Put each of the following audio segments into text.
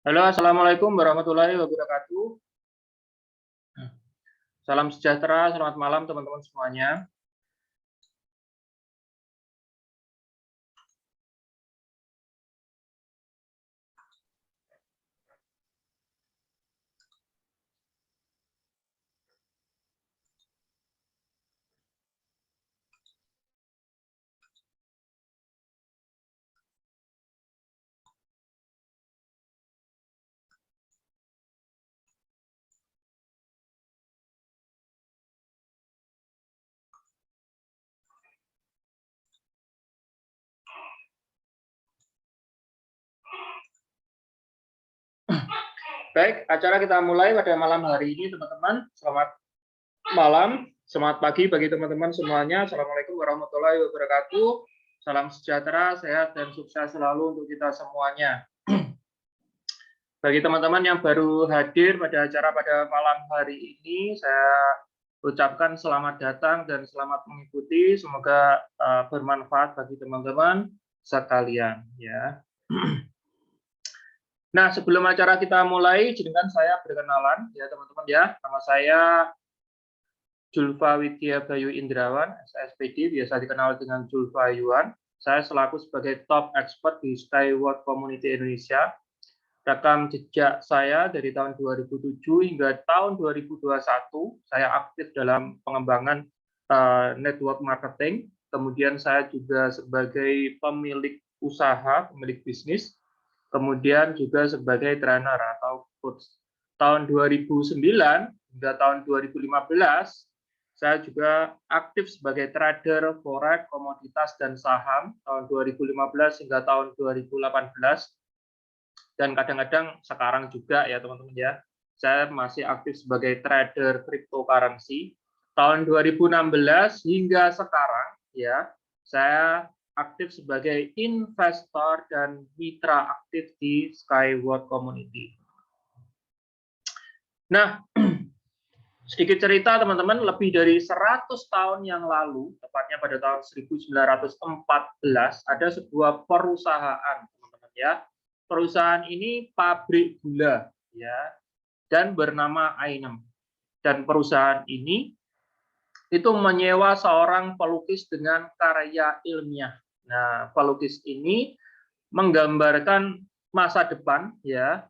Halo, Assalamualaikum warahmatullahi wabarakatuh. Salam sejahtera, selamat malam teman-teman semuanya. Baik, acara kita mulai pada malam hari ini, teman-teman. Selamat malam, selamat pagi bagi teman-teman semuanya. Assalamualaikum warahmatullahi wabarakatuh. Salam sejahtera, sehat, dan sukses selalu untuk kita semuanya. Bagi teman-teman yang baru hadir pada acara pada malam hari ini, saya ucapkan selamat datang dan selamat mengikuti. Semoga bermanfaat bagi teman-teman sekalian. Ya. Nah, sebelum acara kita mulai, izinkan saya berkenalan, ya teman-teman ya. Nama saya Julfa Widya Bayu Indrawan, SSPD, biasa dikenal dengan Julfa Yuan. Saya selaku sebagai top expert di Skyward Community Indonesia. Rekam jejak saya dari tahun 2007 hingga tahun 2021, saya aktif dalam pengembangan network marketing. Kemudian saya juga sebagai pemilik usaha, pemilik bisnis. Kemudian juga sebagai trainer atau coach. Tahun 2009 hingga tahun 2015, saya juga aktif sebagai trader forex, komoditas, dan saham tahun 2015 hingga tahun 2018. Dan kadang-kadang sekarang juga ya teman-teman ya, saya masih aktif sebagai trader cryptocurrency. Tahun 2016 hingga sekarang ya, saya aktif sebagai investor dan mitra aktif di Skyward Community. Nah, sedikit cerita teman-teman, lebih dari 100 tahun yang lalu, tepatnya pada tahun 1914, ada sebuah perusahaan teman-teman ya. Perusahaan ini pabrik gula ya, dan bernama Ainem. Dan perusahaan ini itu menyewa seorang pelukis dengan karya ilmiah. Nah, pelukis ini menggambarkan masa depan ya,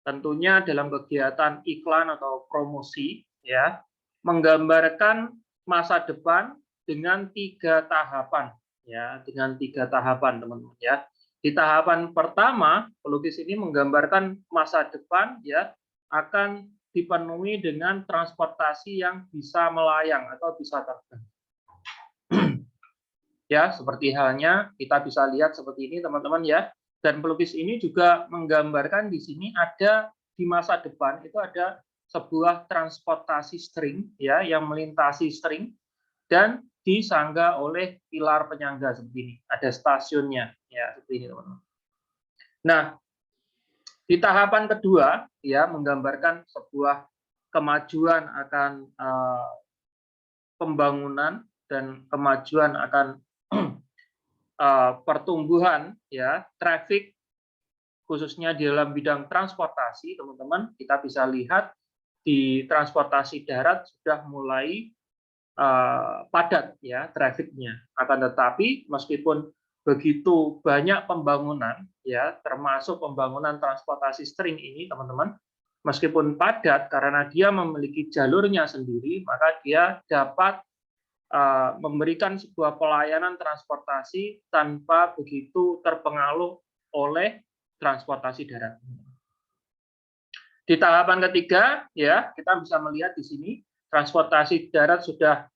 tentunya dalam kegiatan iklan atau promosi ya, menggambarkan masa depan dengan 3 tahapan ya, dengan 3 tahapan teman-teman ya. Di tahapan pertama, pelukis ini menggambarkan masa depan ya akan dipenuhi dengan transportasi yang bisa melayang atau bisa terbang. Ya, seperti halnya kita bisa lihat seperti ini teman-teman ya. Dan pelukis ini juga menggambarkan di sini ada di masa depan itu ada sebuah transportasi string ya yang melintasi string dan disangga oleh pilar penyangga seperti ini. Ada stasiunnya ya seperti ini teman-teman. Nah, di tahapan kedua ya menggambarkan sebuah kemajuan akan pembangunan dan kemajuan akan pertumbuhan ya traffic khususnya di dalam bidang transportasi teman-teman. Kita bisa lihat di transportasi darat sudah mulai padat ya trafficnya. Akan tetapi meskipun begitu banyak pembangunan ya termasuk pembangunan transportasi string ini teman-teman, meskipun padat karena dia memiliki jalurnya sendiri, maka dia dapat memberikan sebuah pelayanan transportasi tanpa begitu terpengaruh oleh transportasi darat. Di tahapan ketiga ya kita bisa melihat di sini transportasi darat sudah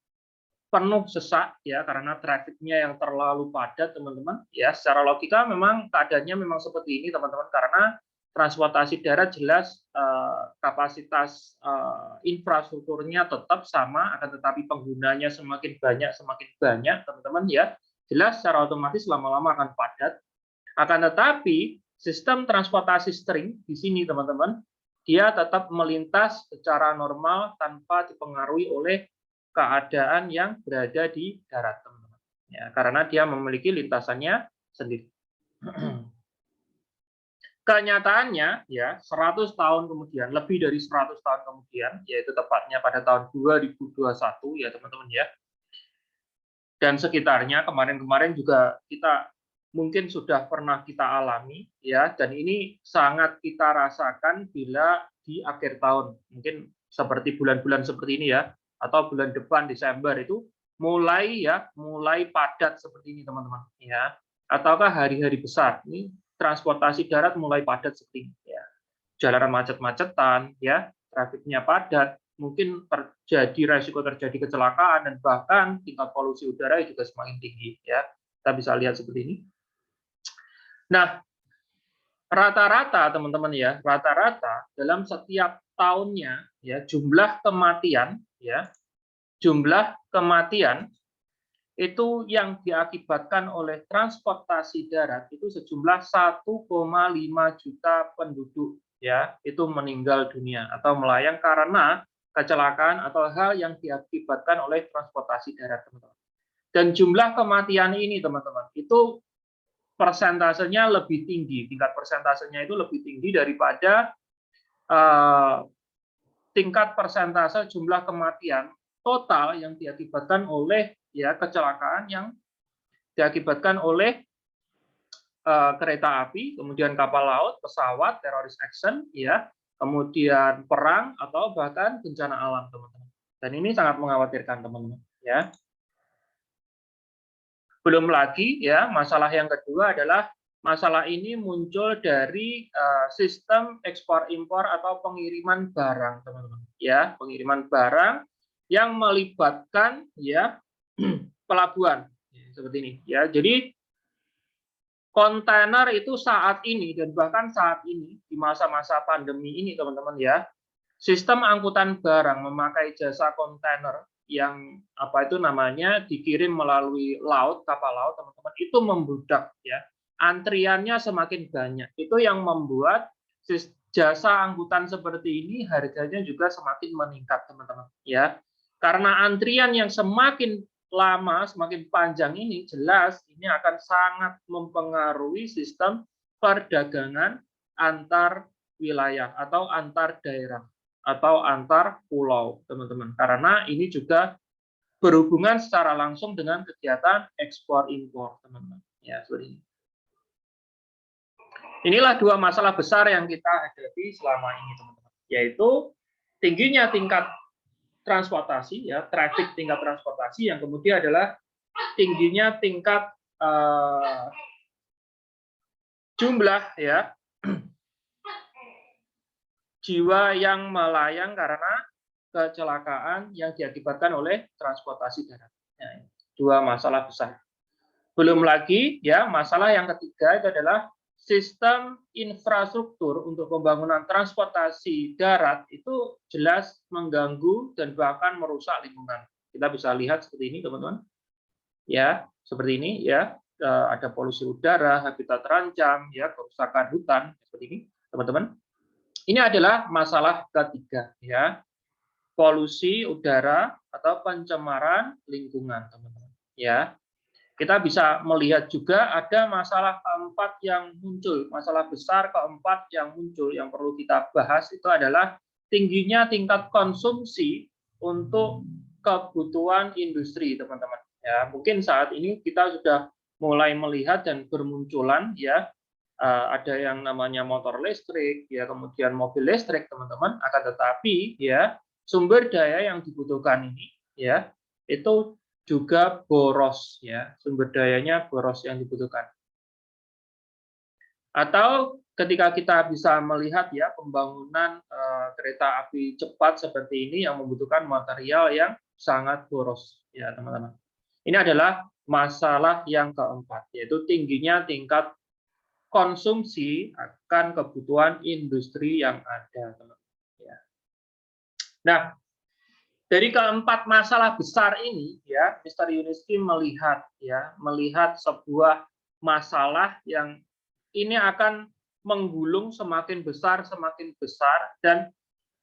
penuh sesak ya karena trafiknya yang terlalu padat teman-teman ya. Secara logika memang keadaannya memang seperti ini teman-teman, karena transportasi darat jelas kapasitas infrastrukturnya tetap sama, akan tetapi penggunanya semakin banyak teman-teman ya, jelas secara otomatis lama-lama akan padat. Akan tetapi sistem transportasi string di sini teman-teman, dia tetap melintas secara normal tanpa dipengaruhi oleh keadaan yang berada di darat teman-teman ya, karena dia memiliki lintasannya sendiri. Kenyataannya ya 100 tahun kemudian, lebih dari 100 tahun kemudian, yaitu tepatnya pada tahun 2021 ya teman-teman ya, dan sekitarnya kemarin-kemarin juga kita mungkin sudah pernah kita alami ya, dan ini sangat kita rasakan bila di akhir tahun, mungkin seperti bulan-bulan seperti ini ya, atau bulan depan Desember itu mulai padat seperti ini teman-teman ya, ataukah hari-hari besar ini transportasi darat mulai padat seperti ini ya, jalanan macet-macetan ya, trafiknya padat, mungkin resiko terjadi kecelakaan dan bahkan tingkat polusi udara juga semakin tinggi ya. Kita bisa lihat seperti ini. Nah, rata-rata teman-teman ya, rata-rata dalam setiap tahunnya ya jumlah kematian itu yang diakibatkan oleh transportasi darat itu sejumlah 1,5 juta penduduk ya, itu meninggal dunia atau melayang karena kecelakaan atau hal yang diakibatkan oleh transportasi darat, teman-teman. Dan jumlah kematian ini, teman-teman, itu persentasenya lebih tinggi, tingkat persentasenya itu lebih tinggi daripada tingkat persentase jumlah kematian total yang diakibatkan oleh ya kecelakaan yang diakibatkan oleh kereta api, kemudian kapal laut, pesawat, teroris action, ya, kemudian perang atau bahkan bencana alam, teman-teman. Dan ini sangat mengkhawatirkan, teman-teman. Ya. Belum lagi, ya, masalah yang kedua adalah masalah ini muncul dari sistem ekspor impor atau pengiriman barang, teman-teman. Ya, pengiriman barang yang melibatkan ya pelabuhan seperti ini. Ya, jadi kontainer itu saat ini dan bahkan saat ini di masa-masa pandemi ini teman-teman ya, sistem angkutan barang memakai jasa kontainer yang apa itu namanya dikirim melalui laut, kapal laut teman-teman, itu membludak ya. Antriannya semakin banyak. Itu yang membuat jasa angkutan seperti ini harganya juga semakin meningkat teman-teman ya. Karena antrian yang semakin lama, semakin panjang ini jelas ini akan sangat mempengaruhi sistem perdagangan antar wilayah atau antar daerah atau antar pulau, teman-teman. Karena ini juga berhubungan secara langsung dengan kegiatan ekspor impor, teman-teman. Ya, seperti ini. Inilah dua masalah besar yang kita hadapi selama ini, teman-teman. Yaitu tingginya tingkat transportasi ya, traffic tingkat transportasi, yang kemudian adalah tingginya tingkat jumlah ya jiwa yang melayang karena kecelakaan yang diakibatkan oleh transportasi darat. Ya, dua masalah besar. Belum lagi ya masalah yang ketiga itu adalah sistem infrastruktur untuk pembangunan transportasi darat itu jelas mengganggu dan bahkan merusak lingkungan. Kita bisa lihat seperti ini, teman-teman. Ya, seperti ini ya, ada polusi udara, habitat terancam, ya, kerusakan hutan seperti ini, teman-teman. Ini adalah masalah ketiga, ya, polusi udara atau pencemaran lingkungan, teman-teman. Ya, kita bisa melihat juga ada masalah keempat yang muncul, masalah besar keempat yang muncul yang perlu kita bahas itu adalah tingginya tingkat konsumsi untuk kebutuhan industri, teman-teman. Ya, mungkin saat ini kita sudah mulai melihat dan bermunculan ya ada yang namanya motor listrik, ya kemudian mobil listrik, teman-teman. Akan tetapi ya sumber daya yang dibutuhkan ini ya itu juga boros ya, sumber dayanya boros yang dibutuhkan. Atau ketika kita bisa melihat ya pembangunan kereta api cepat seperti ini yang membutuhkan material yang sangat boros ya, teman-teman. Ini adalah masalah yang keempat, yaitu tingginya tingkat konsumsi akan kebutuhan industri yang ada, teman-teman. Ya. Nah, dari keempat masalah besar ini, ya, Mr. Yuniski melihat sebuah masalah yang ini akan menggulung semakin besar, dan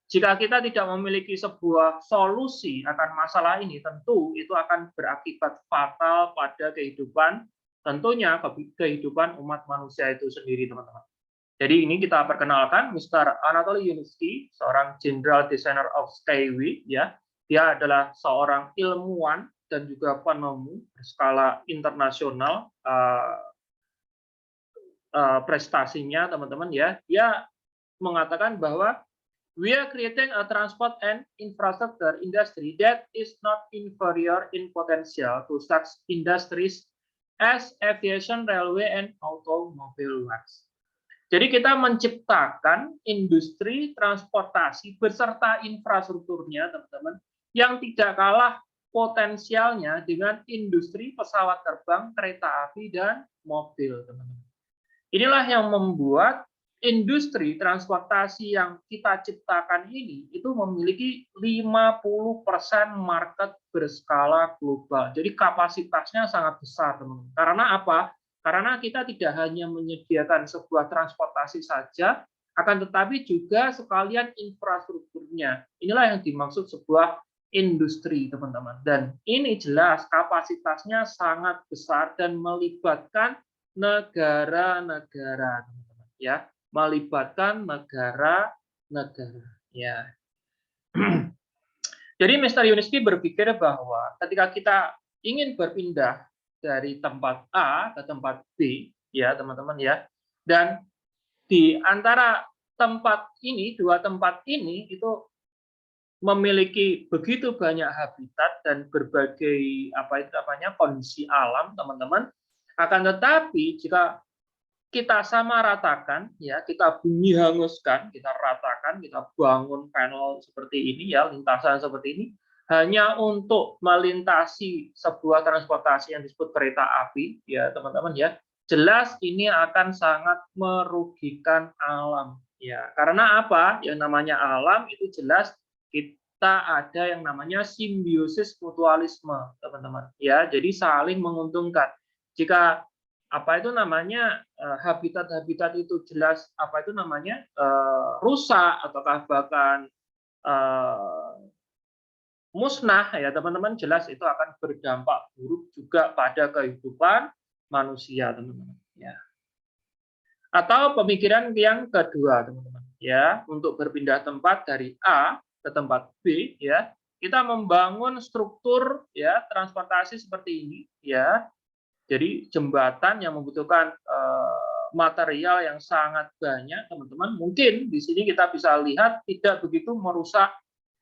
jika kita tidak memiliki sebuah solusi akan masalah ini, tentu itu akan berakibat fatal pada kehidupan, tentunya kehidupan umat manusia itu sendiri, teman-teman. Jadi ini kita perkenalkan Mr. Anatoly Yunitsky, seorang General Designer of Skyway, ya. Dia adalah seorang ilmuwan dan juga penemu berskala internasional. Prestasinya teman-teman ya, dia mengatakan bahwa we are creating a transport and infrastructure industry that is not inferior in potential to such industries as aviation, railway, and automobile works. Jadi kita menciptakan industri transportasi beserta infrastrukturnya, teman-teman, yang tidak kalah potensialnya dengan industri pesawat terbang, kereta api, dan mobil, teman-teman. Inilah yang membuat industri transportasi yang kita ciptakan ini itu memiliki 50% market berskala global. Jadi kapasitasnya sangat besar, teman-teman. Karena apa? Karena kita tidak hanya menyediakan sebuah transportasi saja, akan tetapi juga sekalian infrastrukturnya. Inilah yang dimaksud sebuah industri, teman-teman. Dan ini jelas kapasitasnya sangat besar dan melibatkan negara-negara, teman-teman, ya, melibatkan negara-negara, ya. Jadi Mr. Yunitsky berpikir bahwa ketika kita ingin berpindah dari tempat A ke tempat B, ya teman-teman ya, dan di antara tempat ini, dua tempat ini itu memiliki begitu banyak habitat dan berbagai kondisi alam, teman-teman. Akan tetapi jika kita sama ratakan, ya, kita bumi hanguskan, kita ratakan, kita bangun panel seperti ini, ya, lintasan seperti ini, hanya untuk melintasi sebuah transportasi yang disebut kereta api, ya, teman-teman, ya, jelas ini akan sangat merugikan alam, ya. Karena apa? Yang namanya alam itu jelas kita ada yang namanya simbiosis mutualisme, teman-teman, ya. Jadi saling menguntungkan. Jika habitat-habitat itu jelas rusak ataukah bahkan musnah, ya teman-teman, jelas itu akan berdampak buruk juga pada kehidupan manusia, teman-teman, ya. Atau pemikiran yang kedua, teman-teman, ya, untuk berpindah tempat dari A ke tempat B, ya, kita membangun struktur, ya, transportasi seperti ini, ya. Jadi jembatan yang membutuhkan material yang sangat banyak, teman-teman. Mungkin di sini kita bisa lihat tidak begitu merusak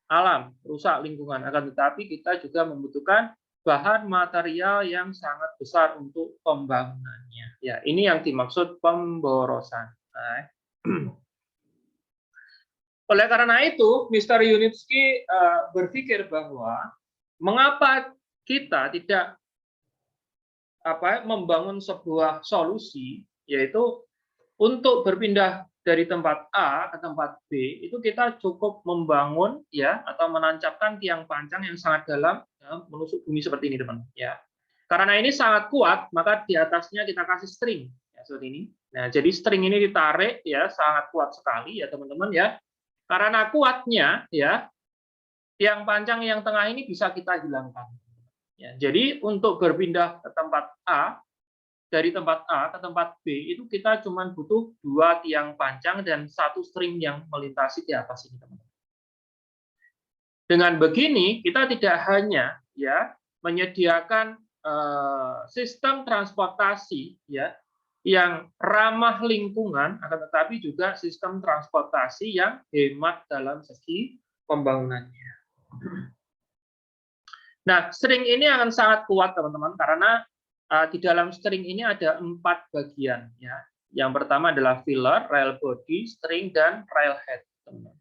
alam, rusak lingkungan. Akan tetapi kita juga membutuhkan bahan material yang sangat besar untuk pembangunannya. Ya, ini yang dimaksud pemborosan. Nah. Oleh karena itu, Mr. Yunitsky berpikir bahwa mengapa kita tidak membangun sebuah solusi, yaitu untuk berpindah dari tempat A ke tempat B itu kita cukup membangun, ya, atau menancapkan tiang pancang yang sangat dalam, ya, menusuk bumi seperti ini, teman, ya. Karena ini sangat kuat, maka di atasnya kita kasih string, ya, seperti ini. Nah, jadi string ini ditarik, ya, sangat kuat sekali, ya teman-teman, ya. Karena kuatnya, ya, tiang pancang yang tengah ini bisa kita hilangkan. Ya, jadi untuk berpindah ke tempat A, dari tempat A ke tempat B, itu kita cuma butuh 2 tiang pancang dan 1 string yang melintasi di atas ini, teman-teman. Dengan begini, kita tidak hanya, ya, menyediakan sistem transportasi, ya, yang ramah lingkungan, akan tetapi juga sistem transportasi yang hemat dalam segi pembangunannya. Nah, string ini akan sangat kuat, teman-teman, karena di dalam string ini ada 4 bagian, ya. Yang pertama adalah filler, rail body, string, dan railhead, teman-teman.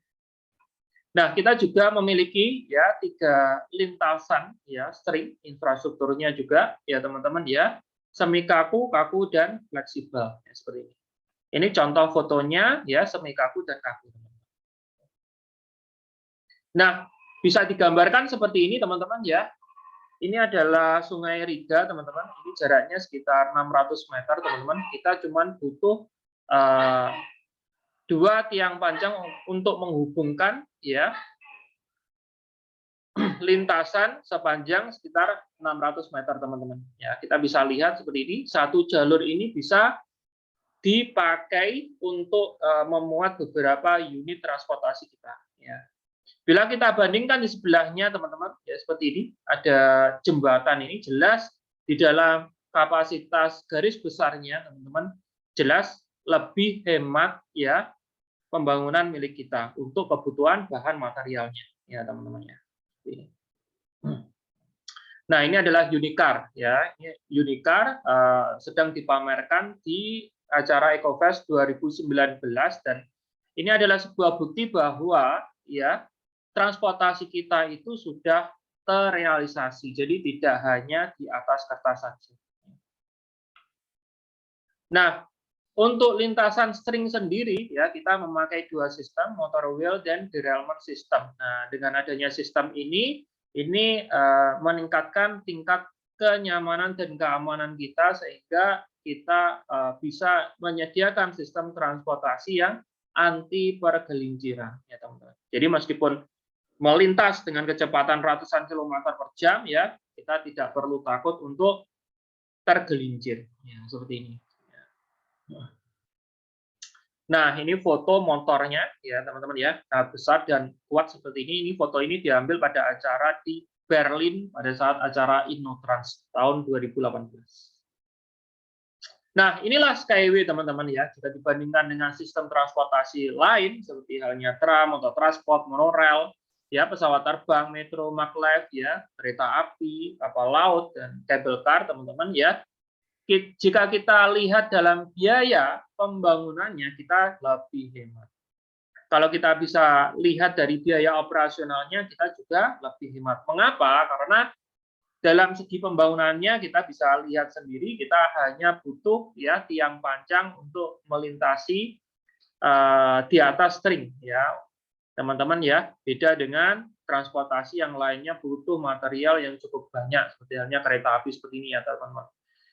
Nah, kita juga memiliki, ya, 3 lintasan, ya, string, infrastrukturnya juga, ya teman-teman, ya, semi kaku, kaku, dan fleksibel, ya, seperti ini. Ini contoh fotonya, ya, semi kaku dan kaku. Nah, bisa digambarkan seperti ini, teman-teman, ya. Ini adalah Sungai Riga, teman-teman. Ini jaraknya sekitar 600 meter, teman-teman. Kita cuma butuh 2 tiang panjang untuk menghubungkan, ya, lintasan sepanjang sekitar 600 meter, teman-teman. Ya, kita bisa lihat seperti ini. Satu jalur ini bisa dipakai untuk memuat beberapa unit transportasi kita. Ya. Bila kita bandingkan di sebelahnya, teman-teman, ya seperti ini, ada jembatan ini, jelas di dalam kapasitas garis besarnya, teman-teman, jelas lebih hemat ya pembangunan milik kita untuk kebutuhan bahan materialnya, ya teman-teman ya. Nah, ini adalah Unicar ya. Unicar sedang dipamerkan di acara EcoFest 2019 dan ini adalah sebuah bukti bahwa ya transportasi kita itu sudah terrealisasi. Jadi tidak hanya di atas kertas saja. Nah, untuk lintasan string sendiri ya kita memakai dua sistem, motor wheel dan derailment system. Nah, dengan adanya sistem ini meningkatkan tingkat kenyamanan dan keamanan kita sehingga kita bisa menyediakan sistem transportasi yang anti pergelinciran ya teman-teman. Jadi meskipun melintas dengan kecepatan ratusan kilometer per jam ya kita tidak perlu takut untuk tergelincir ya seperti ini. Nah, ini foto motornya ya teman-teman ya, sangat besar dan kuat seperti ini. Ini foto ini diambil pada acara di Berlin pada saat acara InnoTrans tahun 2018. Nah, inilah Skyway teman-teman ya. Jika dibandingkan dengan sistem transportasi lain seperti halnya tram, motor transport, monorail, ya pesawat terbang, metro, maglev, ya kereta api, kapal laut dan cable car teman-teman ya. Jika kita lihat dalam biaya pembangunannya, kita lebih hemat. Kalau kita bisa lihat dari biaya operasionalnya, kita juga lebih hemat. Mengapa? Karena dalam segi pembangunannya kita bisa lihat sendiri, kita hanya butuh ya tiang pancang untuk melintasi di atas string, ya teman-teman ya. Beda dengan transportasi yang lainnya butuh material yang cukup banyak, seperti halnya kereta api seperti ini ya teman-teman.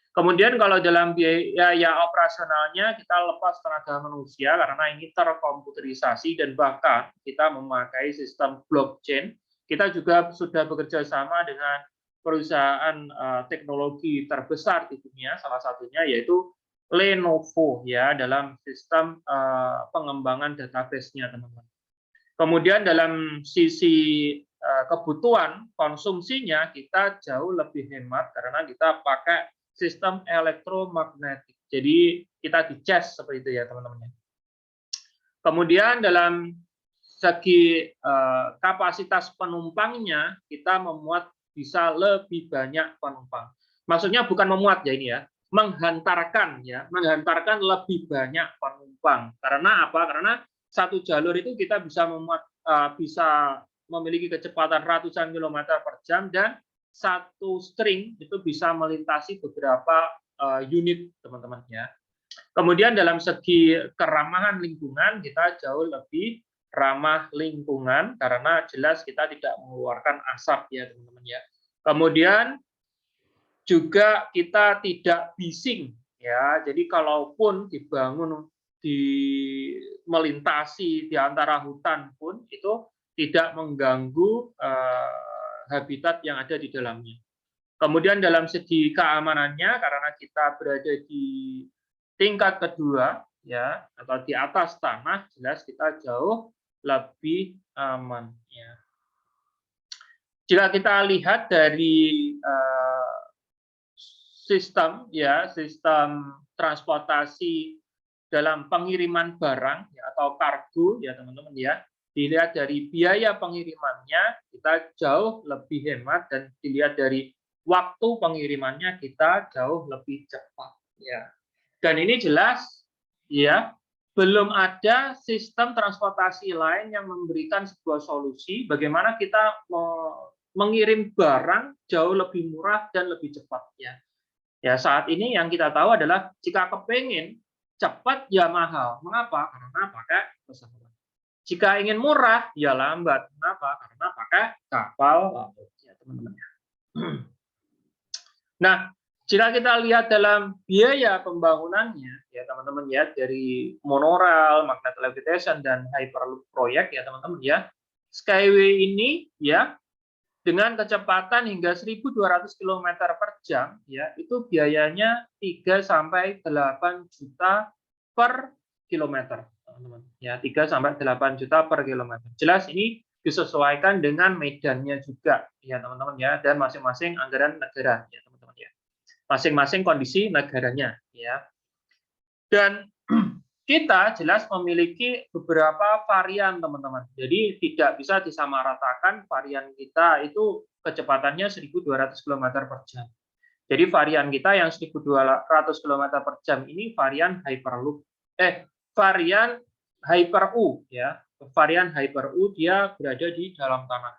Kemudian kalau dalam biaya operasionalnya kita lepas tenaga manusia karena ini terkomputerisasi dan bahkan kita memakai sistem blockchain. Kita juga sudah bekerja sama dengan perusahaan teknologi terbesar di dunia, salah satunya yaitu Lenovo ya dalam sistem pengembangan database-nya teman-teman. Kemudian dalam sisi kebutuhan konsumsinya kita jauh lebih hemat karena kita pakai sistem elektromagnetik. Jadi kita dicas seperti itu ya teman-teman. Kemudian dalam segi kapasitas penumpangnya kita memuat bisa lebih banyak penumpang. Maksudnya bukan memuat ya ini ya, menghantarkan lebih banyak penumpang. Karena apa? Karena satu jalur itu kita bisa memuat bisa memiliki kecepatan ratusan kilometer per jam dan satu string itu bisa melintasi beberapa unit teman-teman ya. Kemudian dalam segi keramahan lingkungan kita jauh lebih ramah lingkungan karena jelas kita tidak mengeluarkan asap ya teman-teman ya. Kemudian juga kita tidak bising ya. Jadi kalaupun dibangun melintasi di antara hutan pun itu tidak mengganggu habitat yang ada di dalamnya. Kemudian dalam segi keamanannya karena kita berada di tingkat kedua ya atau di atas tanah jelas kita jauh lebih aman ya. Jika kita lihat dari sistem transportasi dalam pengiriman barang ya, atau kargo ya teman-teman ya. Dilihat dari biaya pengirimannya kita jauh lebih hemat dan dilihat dari waktu pengirimannya kita jauh lebih cepat ya. Dan ini jelas ya belum ada sistem transportasi lain yang memberikan sebuah solusi bagaimana kita mengirim barang jauh lebih murah dan lebih cepat ya. Ya saat ini yang kita tahu adalah jika kepingin cepat ya mahal. Mengapa? Karena pakai pesawat. Jika ingin murah, ya lambat. Kenapa? Karena pakai kapal laut, ya teman-teman. Nah, jika kita lihat dalam biaya pembangunannya, ya teman-teman ya, dari monorail, magnet levitation, dan hyperloop proyek, ya teman-teman ya, Skyway ini ya dengan kecepatan hingga 1.200 km per jam, ya itu biayanya 3 sampai 8 juta per kilometer, teman-teman. Ya, 3 sampai 8 juta per kilometer. Jelas ini disesuaikan dengan medannya juga, ya teman-teman ya, dan masing-masing anggaran negara, ya teman-teman ya. Masing-masing kondisi negaranya, ya. Dan kita jelas memiliki beberapa varian, teman-teman. Jadi tidak bisa disamaratakan varian kita itu kecepatannya 1.200 km per jam. Jadi varian kita yang 1.200 km per jam ini varian Hyperloop. Varian Hyper-U ya. Varian Hyper-U dia berada di dalam tanah.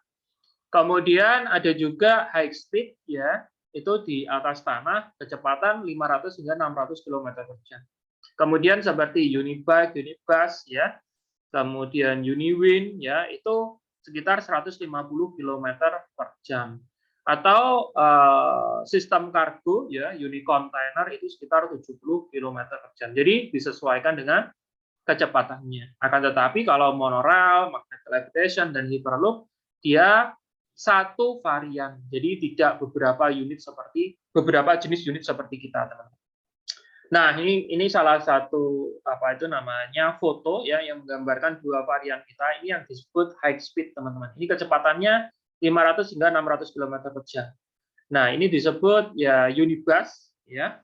Kemudian ada juga high speed ya, itu di atas tanah kecepatan 500 hingga 600 km per jam. Kemudian seperti Unibike, Unibus ya, kemudian Uniwin ya, itu sekitar 150 km per jam. Atau sistem kargo ya, Unicontainer itu sekitar 70 km per jam. Jadi disesuaikan dengan kecepatannya. Akan tetapi kalau monorail, magnetic levitation dan hyperloop dia satu varian. Jadi tidak beberapa jenis unit seperti kita, teman-teman. Nah, ini salah satu apa itu namanya foto ya yang menggambarkan dua varian kita. Ini yang disebut high speed, teman-teman. Ini kecepatannya 500 hingga 600 km per jam. Nah, ini disebut ya Unibus ya.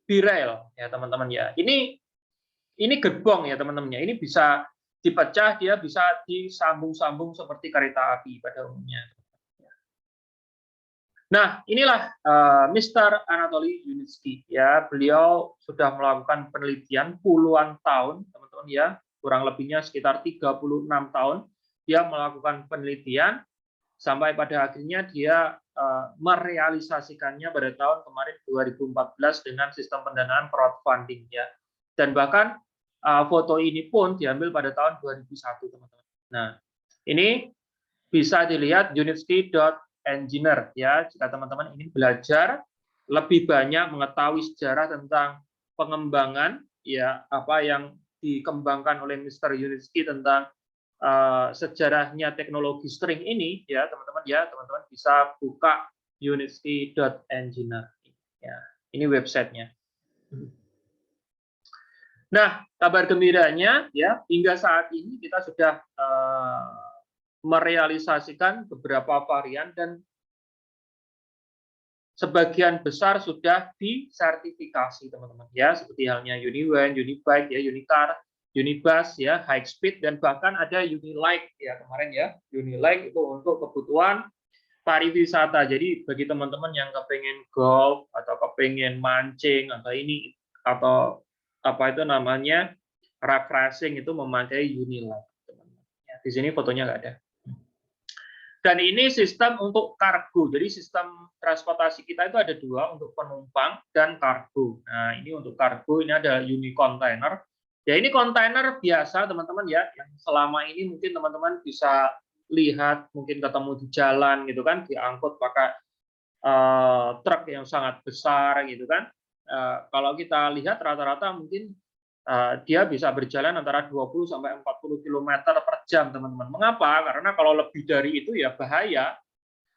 B-Rail ya, teman-teman ya. Ini gerbong ya, teman-teman ya. Ini bisa dipecah, dia bisa disambung-sambung seperti kereta api pada umumnya. Nah, inilah Mr. Anatoly Yunitski ya. Beliau sudah melakukan penelitian puluhan tahun, teman-teman ya. Kurang lebihnya sekitar 36 tahun dia melakukan penelitian sampai pada akhirnya dia merealisasikannya pada tahun kemarin 2014 dengan sistem pendanaan crowdfunding ya. Dan bahkan foto ini pun diambil pada tahun 2001, teman-teman. Nah, ini bisa dilihat Yunitski.engineer ya, jika teman-teman ingin belajar lebih banyak mengetahui sejarah tentang pengembangan ya, apa yang dikembangkan oleh Mr. Yunitski tentang sejarahnya teknologi string ini ya, teman-teman bisa buka Yunitski.engineer ya. Ini websitenya. Nah, kabar gembiranya ya, hingga saat ini kita sudah merealisasikan beberapa varian dan sebagian besar sudah disertifikasi, teman-teman ya, seperti halnya Uniwan, Unibike ya, Unicar, Unibus ya, high speed, dan bahkan ada Unilike ya kemarin ya. Unilike itu untuk kebutuhan pariwisata. Jadi bagi teman-teman yang kepengen golf atau kepengen mancing atau ini atau apa itu namanya refreshing itu memakai Unilike. Ya, di sini fotonya nggak ada. Dan ini sistem untuk kargo. Jadi sistem transportasi kita itu ada dua, untuk penumpang dan kargo. Nah, ini untuk kargo ini ada Unicontainer. Ya, ini kontainer biasa, teman-teman ya, yang selama ini mungkin teman-teman bisa lihat, mungkin ketemu di jalan gitu kan, diangkut pakai truk yang sangat besar gitu kan. Kalau kita lihat rata-rata mungkin dia bisa berjalan antara 20 sampai 40 km per jam, teman-teman. Mengapa? Karena kalau lebih dari itu ya bahaya.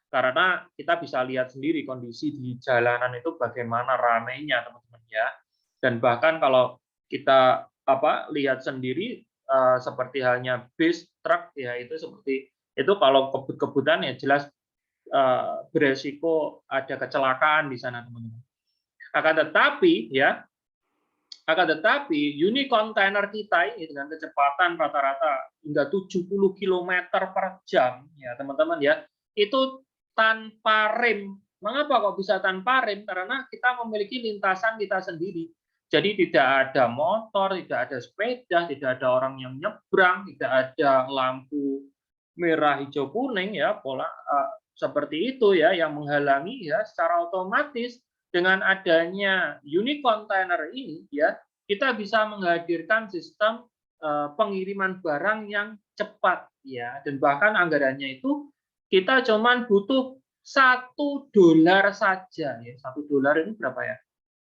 Karena kita bisa lihat sendiri kondisi di jalanan itu bagaimana ramainya, teman-teman ya. Dan bahkan kalau kita lihat sendiri seperti halnya bis, truk ya, itu seperti itu kalau kebut-kebutan ya jelas beresiko ada kecelakaan di sana, teman-teman. Akan tetapi Unicontainer kita ini dengan kecepatan rata-rata hingga 70 km per jam ya, teman-teman ya, itu tanpa rem. Mengapa kok bisa tanpa rem? Karena kita memiliki lintasan kita sendiri. Jadi tidak ada motor, tidak ada sepeda, tidak ada orang yang nyebrang, tidak ada lampu merah, hijau, kuning ya, pola seperti itu ya yang menghalangi ya. Secara otomatis dengan adanya Unicontainer ini ya, kita bisa menghadirkan sistem pengiriman barang yang cepat ya, dan bahkan anggarannya itu kita cuman butuh $1 saja ya. $1 ini berapa ya?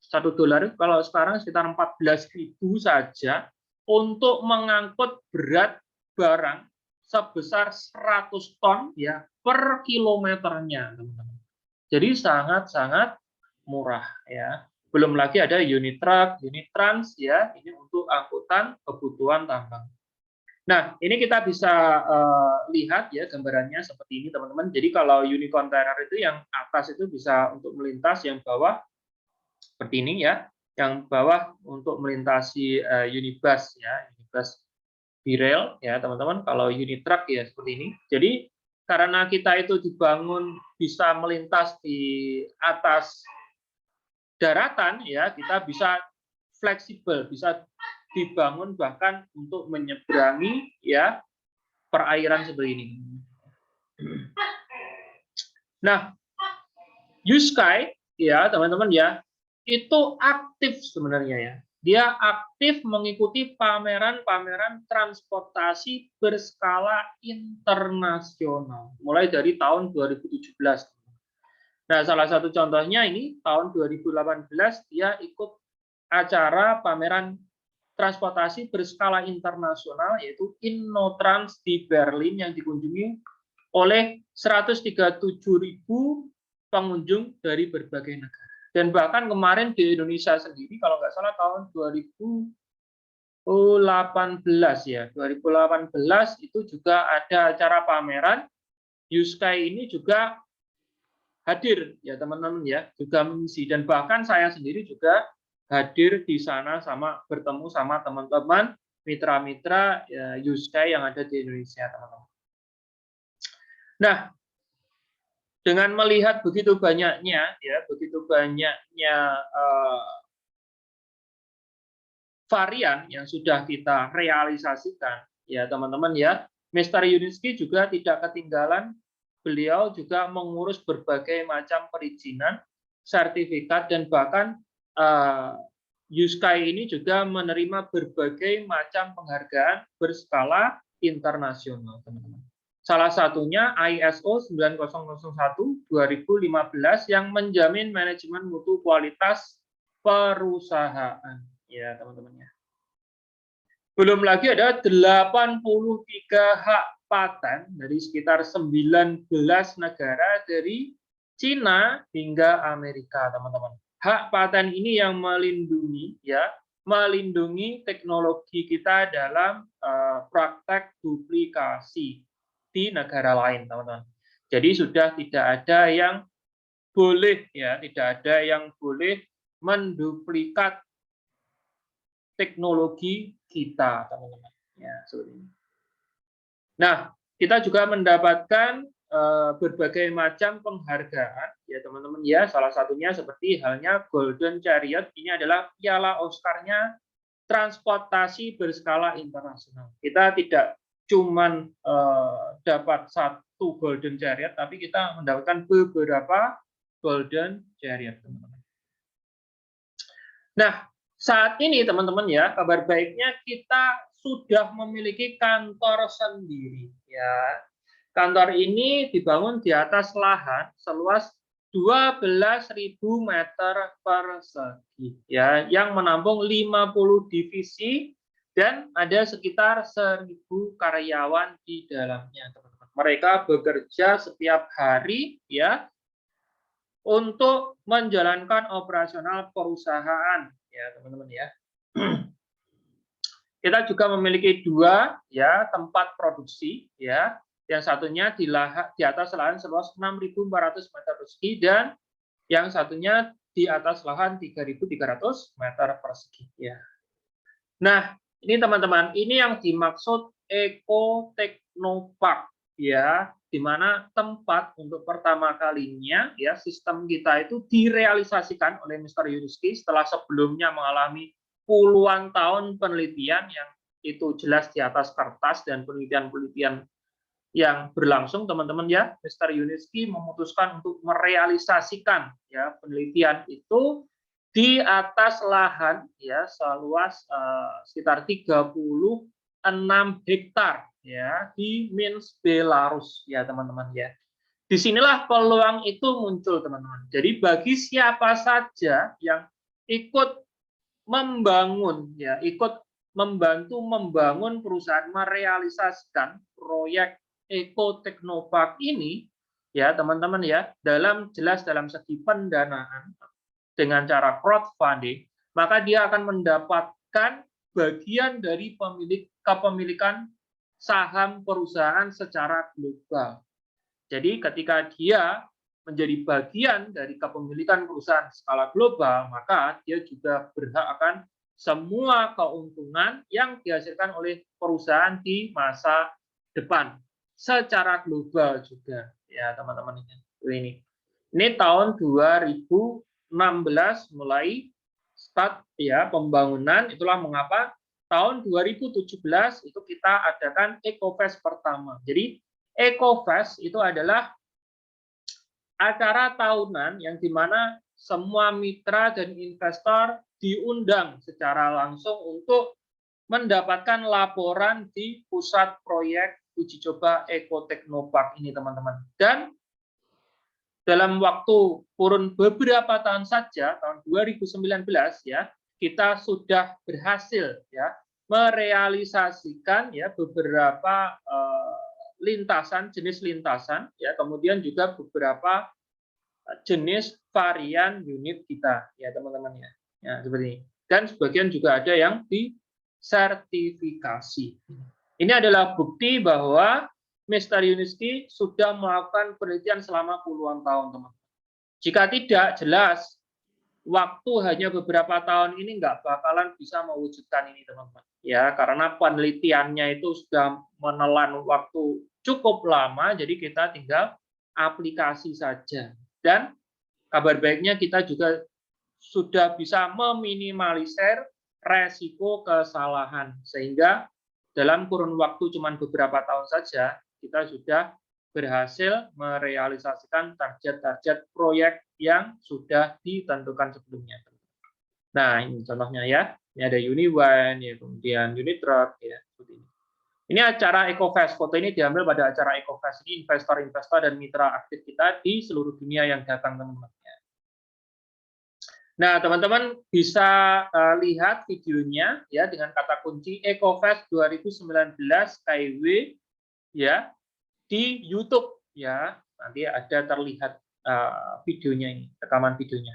$1 itu kalau sekarang sekitar 14.000 saja untuk mengangkut berat barang sebesar 100 ton ya per kilometernya, teman-teman. Jadi sangat-sangat murah ya. Belum lagi ada unit truck, unit trans ya, ini untuk angkutan kebutuhan tambang. Nah, ini kita bisa lihat ya gambarannya seperti ini teman-teman. Jadi kalau unit container itu yang atas itu bisa untuk melintas, yang bawah seperti ini ya. Yang bawah untuk melintasi unit bus ya, unit bus di rail ya teman-teman. Kalau unit truck ya seperti ini. Jadi karena kita itu dibangun bisa melintas di atas daratan ya, kita bisa fleksibel, bisa dibangun bahkan untuk menyeberangi ya perairan seperti ini. Nah, U-Sky ya teman-teman ya, itu aktif sebenarnya ya. Dia aktif mengikuti pameran-pameran transportasi berskala internasional mulai dari tahun 2017. Nah, salah satu contohnya ini tahun 2018 dia ikut acara pameran transportasi berskala internasional yaitu Innotrans di Berlin yang dikunjungi oleh 137.000 pengunjung dari berbagai negara. Dan bahkan kemarin di Indonesia sendiri kalau nggak salah tahun 2018 ya, 2018 itu juga ada acara pameran. U-Sky ini juga hadir ya teman-teman ya, juga mengisi, dan bahkan saya sendiri juga hadir di sana sama bertemu sama teman-teman mitra-mitra ya, U-Sky yang ada di Indonesia teman-teman. Nah, dengan melihat begitu banyaknya varian yang sudah kita realisasikan ya teman-teman ya, Mr. Yuniski juga tidak ketinggalan. Beliau juga mengurus berbagai macam perizinan, sertifikat, dan bahkan U-Sky ini juga menerima berbagai macam penghargaan berskala internasional, teman-teman. Salah satunya ISO 9001/2015 yang menjamin manajemen mutu kualitas perusahaan, ya teman-teman ya. Belum lagi ada 83 hak paten dari sekitar 19 negara dari Cina hingga Amerika, teman-teman. Hak paten ini yang melindungi teknologi kita dalam praktek duplikasi di negara lain, teman-teman. Jadi sudah tidak ada yang boleh menduplikat teknologi kita, teman-teman. Ya, seperti ini. Nah, kita juga mendapatkan berbagai macam penghargaan, ya teman-teman ya. Salah satunya seperti halnya Golden Chariot, ini adalah piala Oscar-nya transportasi berskala internasional. Kita tidak cuman dapat satu Golden Chariot, tapi kita mendapatkan beberapa Golden Chariot, teman-teman. Nah, saat ini teman-teman ya, kabar baiknya kita sudah memiliki kantor sendiri ya. Kantor ini dibangun di atas lahan seluas 12.000 meter persegi ya, yang menampung 50 divisi dan ada sekitar 1.000 karyawan di dalamnya, teman-teman. Mereka bekerja setiap hari ya untuk menjalankan operasional perusahaan ya teman-teman ya. Kita juga memiliki dua ya tempat produksi ya. Yang satunya di atas lahan seluas 6.400 meter persegi dan yang satunya di atas lahan 3.300 meter persegi ya. Nah, ini teman-teman, ini yang dimaksud Eco Technopark ya, di mana tempat untuk pertama kalinya ya sistem kita itu direalisasikan oleh Mr. Yuniski setelah sebelumnya mengalami puluhan tahun penelitian yang itu jelas di atas kertas dan penelitian-penelitian yang berlangsung, teman-teman ya. Mr. Yuniski memutuskan untuk merealisasikan ya penelitian itu di atas lahan ya seluas sekitar 36 hektar ya di Minsk, Belarus ya teman-teman ya. Disinilah peluang itu muncul teman-teman. Jadi bagi siapa saja yang ikut membangun ya, ikut membantu membangun perusahaan merealisasikan proyek Eco Technopark ini ya teman-teman ya, dalam segi pendanaan dengan cara crowdfunding, maka dia akan mendapatkan bagian dari kepemilikan saham perusahaan secara global. Jadi ketika dia menjadi bagian dari kepemilikan perusahaan skala global, maka dia juga berhak akan semua keuntungan yang dihasilkan oleh perusahaan di masa depan secara global juga, ya teman-teman. Ini tahun 2016 mulai start ya pembangunan. Itulah mengapa tahun 2017 itu kita adakan EcoFest pertama. Jadi EcoFest itu adalah acara tahunan yang dimana semua mitra dan investor diundang secara langsung untuk mendapatkan laporan di pusat proyek uji coba Ekoteknopark ini, teman-teman. Dan dalam waktu kurun beberapa tahun saja, tahun 2019 ya, kita sudah berhasil ya merealisasikan ya beberapa jenis lintasan ya, kemudian juga beberapa jenis varian unit kita ya teman-teman ya. Ya seperti ini. Dan sebagian juga ada yang disertifikasi. Ini adalah bukti bahwa Mr. Yuniski sudah melakukan penelitian selama puluhan tahun, teman-teman. Jika tidak, jelas waktu hanya beberapa tahun ini nggak bakalan bisa mewujudkan ini, teman-teman. Ya, karena penelitiannya itu sudah menelan waktu cukup lama, jadi kita tinggal aplikasi saja. Dan kabar baiknya kita juga sudah bisa meminimalisir resiko kesalahan, sehingga dalam kurun waktu cuma beberapa tahun saja, kita sudah berhasil merealisasikan target-target proyek yang sudah ditentukan sebelumnya. Nah, ini contohnya ya. Ini ada Uniwan, ya, kemudian Unitruk, ya, seperti ini. Ini acara EcoFest. Foto ini diambil pada acara EcoFest. Ini investor-investor dan mitra aktif kita di seluruh dunia yang datang, teman-teman. Nah, teman-teman bisa lihat videonya ya dengan kata kunci EcoFest 2019 KIW ya di YouTube ya. Nanti ada terlihat videonya ini, rekaman videonya.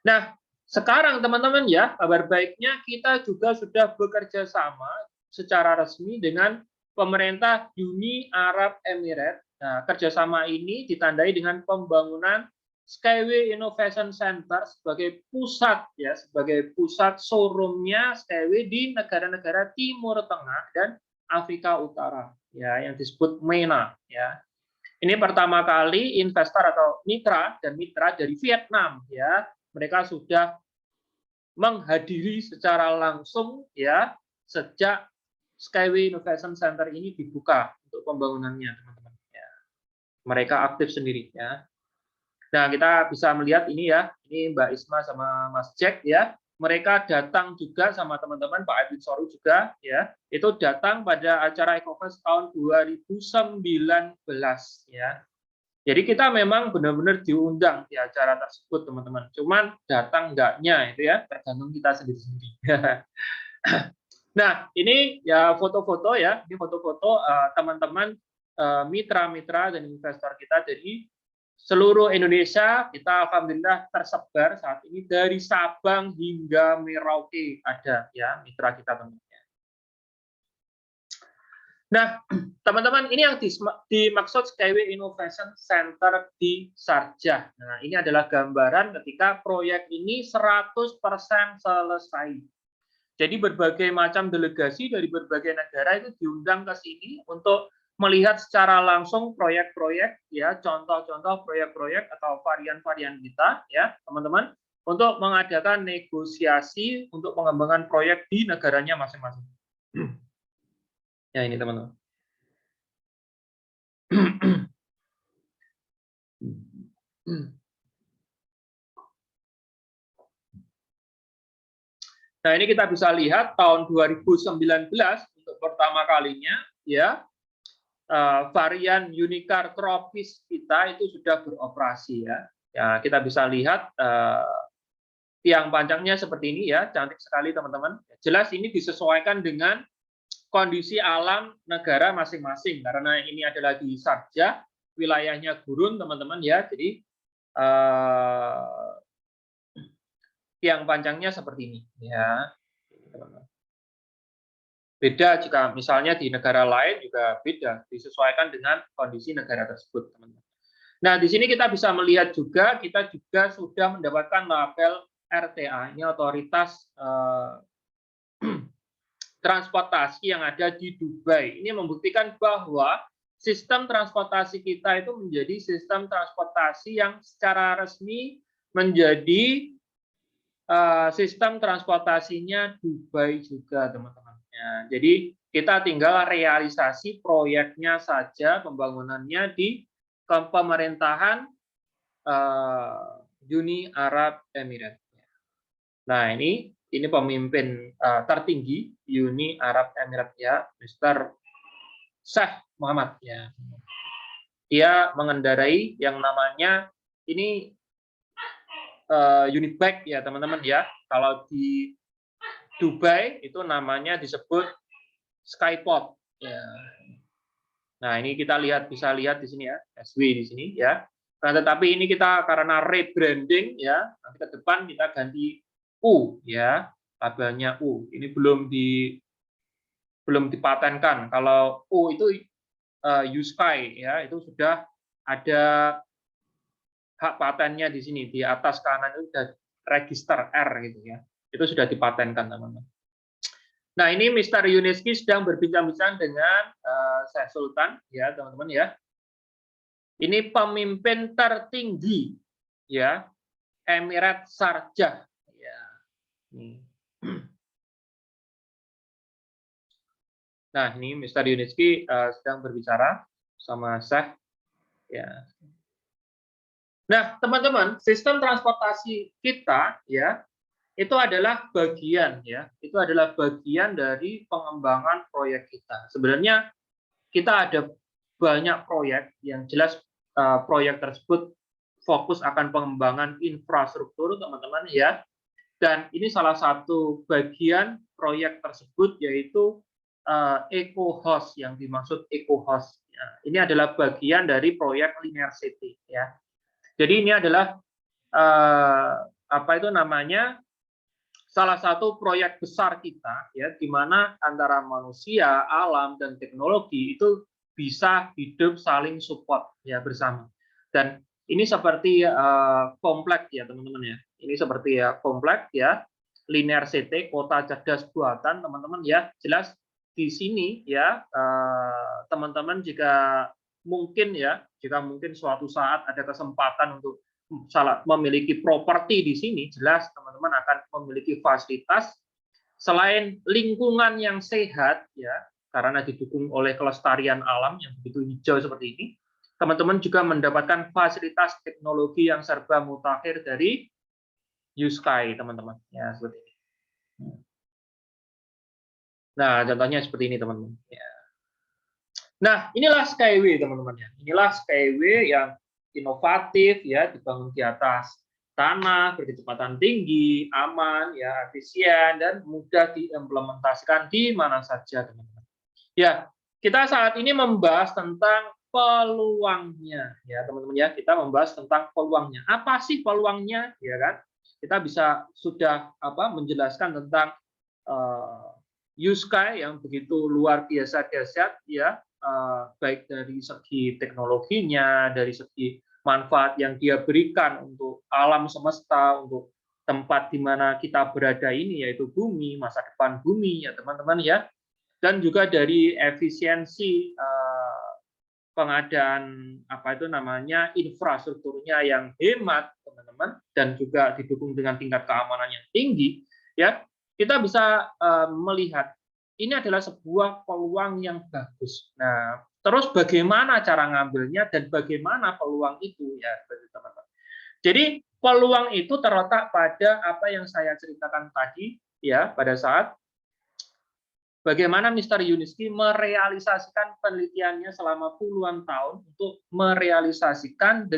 Nah, sekarang teman-teman ya, kabar baiknya kita juga sudah bekerja sama secara resmi dengan pemerintah Uni Arab Emirates. Nah, kerjasama ini ditandai dengan pembangunan Skyway Innovation Center sebagai pusat ya, sebagai pusat showroom-nya Skyway di negara-negara Timur Tengah dan Afrika Utara ya, yang disebut MENA ya. Ini pertama kali investor atau mitra dan mitra dari Vietnam ya, mereka sudah menghadiri secara langsung ya sejak Skyway Innovation Center ini dibuka untuk pembangunannya, teman-teman ya. Mereka aktif sendiri ya. Nah, kita bisa melihat ini ya, ini Mbak Isma sama Mas Jack ya, mereka datang juga sama teman-teman, Pak Edwin Soru juga ya, itu datang pada acara EcoFest tahun 2019 ya. Jadi kita memang benar-benar diundang di acara tersebut, teman-teman. Cuman datang enggaknya itu ya, tergantung kita sendiri-sendiri. Nah, ini ya foto-foto ya, ini foto-foto teman-teman mitra-mitra dan investor kita dari seluruh Indonesia. Kita alhamdulillah tersebar saat ini dari Sabang hingga Merauke ada ya mitra kita, teman-teman. Nah, teman-teman, ini yang dimaksud Skyway Innovation Center di Sharjah. Nah, ini adalah gambaran ketika proyek ini 100% selesai. Jadi berbagai macam delegasi dari berbagai negara itu diundang ke sini untuk melihat secara langsung proyek-proyek ya, contoh-contoh proyek-proyek atau varian-varian kita ya, teman-teman, untuk mengadakan negosiasi untuk pengembangan proyek di negaranya masing-masing. Ya, ini teman-teman. Nah, ini kita bisa lihat tahun 2019 untuk pertama kalinya ya varian Unicar tropis kita itu sudah beroperasi ya. Ya, kita bisa lihat tiang panjangnya seperti ini ya, cantik sekali teman-teman. Jelas ini disesuaikan dengan kondisi alam negara masing-masing karena ini adalah di Sharjah, wilayahnya gurun teman-teman ya. Jadi tiang panjangnya seperti ini, ya. Beda jika misalnya di negara lain juga beda, disesuaikan dengan kondisi negara tersebut, teman-teman. Nah, di sini kita bisa melihat juga, kita juga sudah mendapatkan label RTA, ini otoritas transportasi yang ada di Dubai. Ini membuktikan bahwa sistem transportasi kita itu menjadi sistem transportasi yang secara resmi menjadi sistem transportasinya Dubai juga, teman-teman. Ya, jadi kita tinggal realisasi proyeknya saja, pembangunannya di pemerintahan Uni Arab Emirates. Nah, ini pemimpin tertinggi Uni Arab Emirates, ya, Mr. Sheikh Muhammad, ya. Dia mengendarai yang namanya ini unit bike, ya, teman-teman, ya. Kalau di Dubai itu namanya disebut Skypod, ya. Nah, ini kita bisa lihat di sini, ya, SW di sini, ya. Nah, tetapi ini kita karena rebranding, ya, nanti ke depan kita ganti U, ya, labelnya U. Ini belum dipatenkan. Kalau U itu U-Sky, ya, itu sudah ada hak patennya di sini, di atas kanan itu sudah register R gitu, ya. Itu sudah dipatenkan, teman-teman. Nah, ini Mr. Yuniski sedang berbincang-bincang dengan Syekh Sultan, ya, teman-teman, ya. Ini pemimpin tertinggi, ya, Emirat Sharjah, ya. Nah, ini Mr. Yuniski sedang berbicara sama Syekh, ya. Nah, teman-teman, sistem transportasi kita, ya, itu adalah bagian, ya, itu adalah bagian dari pengembangan proyek kita. Sebenarnya kita ada banyak proyek yang jelas proyek tersebut fokus akan pengembangan infrastruktur, teman-teman, ya. Dan ini salah satu bagian proyek tersebut yaitu Eco Host, yang dimaksud Eco Host. Ya, ini adalah bagian dari proyek Linear City, ya. Jadi ini adalah apa itu namanya, salah satu proyek besar kita, ya, di mana antara manusia, alam, dan teknologi itu bisa hidup saling support, ya, bersama. Dan ini seperti kompleks, ya, teman-teman, ya. Ini seperti ya kompleks, ya, Linear City, kota cerdas buatan, teman-teman, ya. Jelas di sini, ya, teman-teman jika mungkin suatu saat ada kesempatan untuk memiliki properti di sini, jelas teman-teman akan memiliki fasilitas selain lingkungan yang sehat, ya, karena didukung oleh kelestarian alam yang begitu hijau seperti ini. Teman-teman juga mendapatkan fasilitas teknologi yang serba mutakhir dari U-Sky, teman-teman, ya, seperti ini. Nah, contohnya seperti ini, teman-teman, ya. Nah, inilah Skyway, teman-teman, ya. Inilah Skyway yang inovatif, ya, dibangun di atas tanah, berkecepatan tinggi, aman, ya, efisien, dan mudah diimplementasikan di mana saja, teman-teman. Ya, kita saat ini membahas tentang peluangnya, ya, teman-teman, ya. Kita membahas tentang peluangnya. Apa sih peluangnya, ya kan? Kita sudah menjelaskan tentang U-Sky yang begitu luar biasa dahsyat, ya. Baik dari segi teknologinya, dari segi manfaat yang dia berikan untuk alam semesta, untuk tempat di mana kita berada ini, yaitu bumi, masa depan bumi, ya, teman-teman, ya. Dan juga dari efisiensi pengadaan infrastrukturnya yang hemat, teman-teman, dan juga didukung dengan tingkat keamanan yang tinggi, ya. Kita bisa melihat ini adalah sebuah peluang yang bagus. Nah, terus bagaimana cara ngambilnya dan bagaimana peluang itu, ya, teman-teman. Jadi peluang itu terletak pada apa yang saya ceritakan tadi, ya, pada saat bagaimana Mr. Yuniski merealisasikan penelitiannya selama puluhan tahun untuk merealisasikan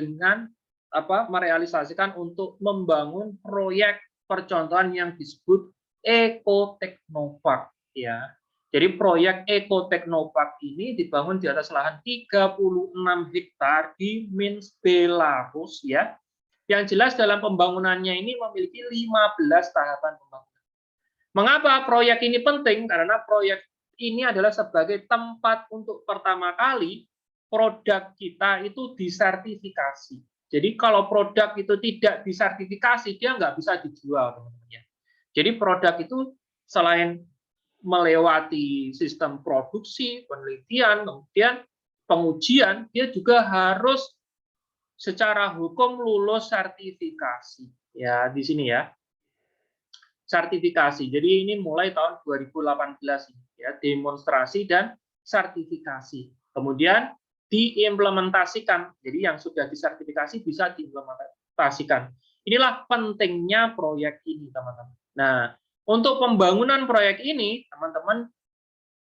untuk membangun proyek percontohan yang disebut Eco Technopark, ya. Jadi proyek Eco Technopark ini dibangun di atas lahan 36 hektar di Minsk, Belarus, ya. Yang jelas dalam pembangunannya ini memiliki 15 tahapan pembangunan. Mengapa proyek ini penting? Karena proyek ini adalah sebagai tempat untuk pertama kali produk kita itu disertifikasi. Jadi kalau produk itu tidak disertifikasi, dia nggak bisa dijual, teman-teman. Jadi produk itu selain melewati sistem produksi, penelitian, kemudian pengujian, dia juga harus secara hukum lulus sertifikasi. Ya, di sini ya. Sertifikasi. Jadi ini mulai tahun 2018 ini ya, demonstrasi dan sertifikasi. Kemudian diimplementasikan. Jadi yang sudah disertifikasi bisa diimplementasikan. Inilah pentingnya proyek ini, teman-teman. Nah, untuk pembangunan proyek ini, teman-teman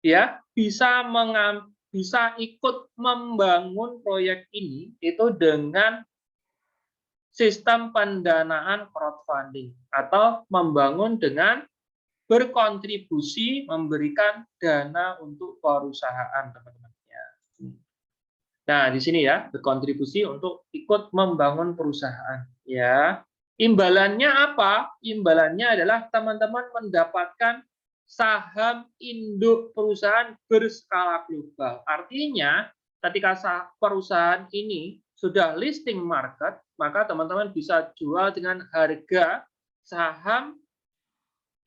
ya bisa ikut membangun proyek ini itu dengan sistem pendanaan crowdfunding atau membangun dengan berkontribusi memberikan dana untuk perusahaan, teman-teman. Nah, di sini ya, berkontribusi untuk ikut membangun perusahaan. Ya, imbalannya apa? Imbalannya adalah teman-teman mendapatkan saham induk perusahaan berskala global. Artinya, ketika perusahaan ini sudah listing market, maka teman-teman bisa jual dengan harga saham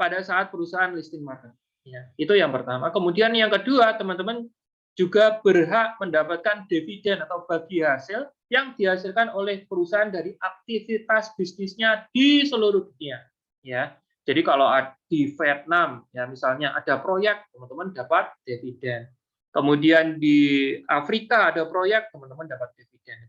pada saat perusahaan listing market. Ya, itu yang pertama. Kemudian yang kedua, teman-teman juga berhak mendapatkan dividen atau bagi hasil yang dihasilkan oleh perusahaan dari aktivitas bisnisnya di seluruh dunia. Ya, jadi kalau di Vietnam, ya misalnya ada proyek, teman-teman dapat dividen. Kemudian di Afrika ada proyek, teman-teman dapat dividen.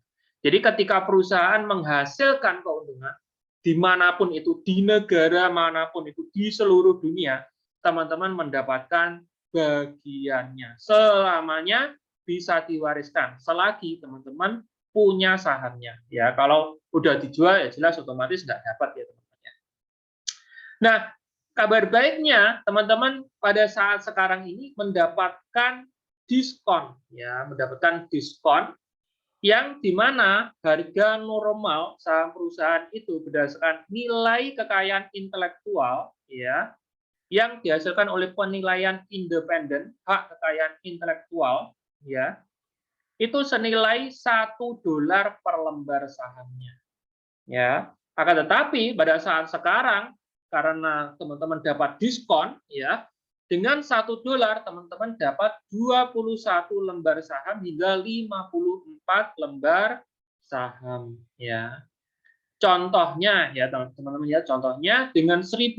Jadi ketika perusahaan menghasilkan keuntungan, dimanapun itu, di negara manapun itu, di seluruh dunia, teman-teman mendapatkan bagiannya. Selamanya bisa diwariskan selagi teman-teman punya sahamnya. Ya, kalau udah dijual ya jelas otomatis nggak dapat ya teman-teman. Nah, kabar baiknya teman-teman pada saat sekarang ini mendapatkan diskon, ya, mendapatkan diskon yang dimana harga normal saham perusahaan itu berdasarkan nilai kekayaan intelektual, ya, yang dihasilkan oleh penilaian independen hak kekayaan intelektual, ya, itu senilai $1 per lembar sahamnya. Ya, akan tetapi pada saat sekarang karena teman-teman dapat diskon, ya, dengan $1 teman-teman dapat 21 lembar saham hingga 54 lembar saham. Ya. Contohnya ya teman-teman ya, contohnya dengan $1.000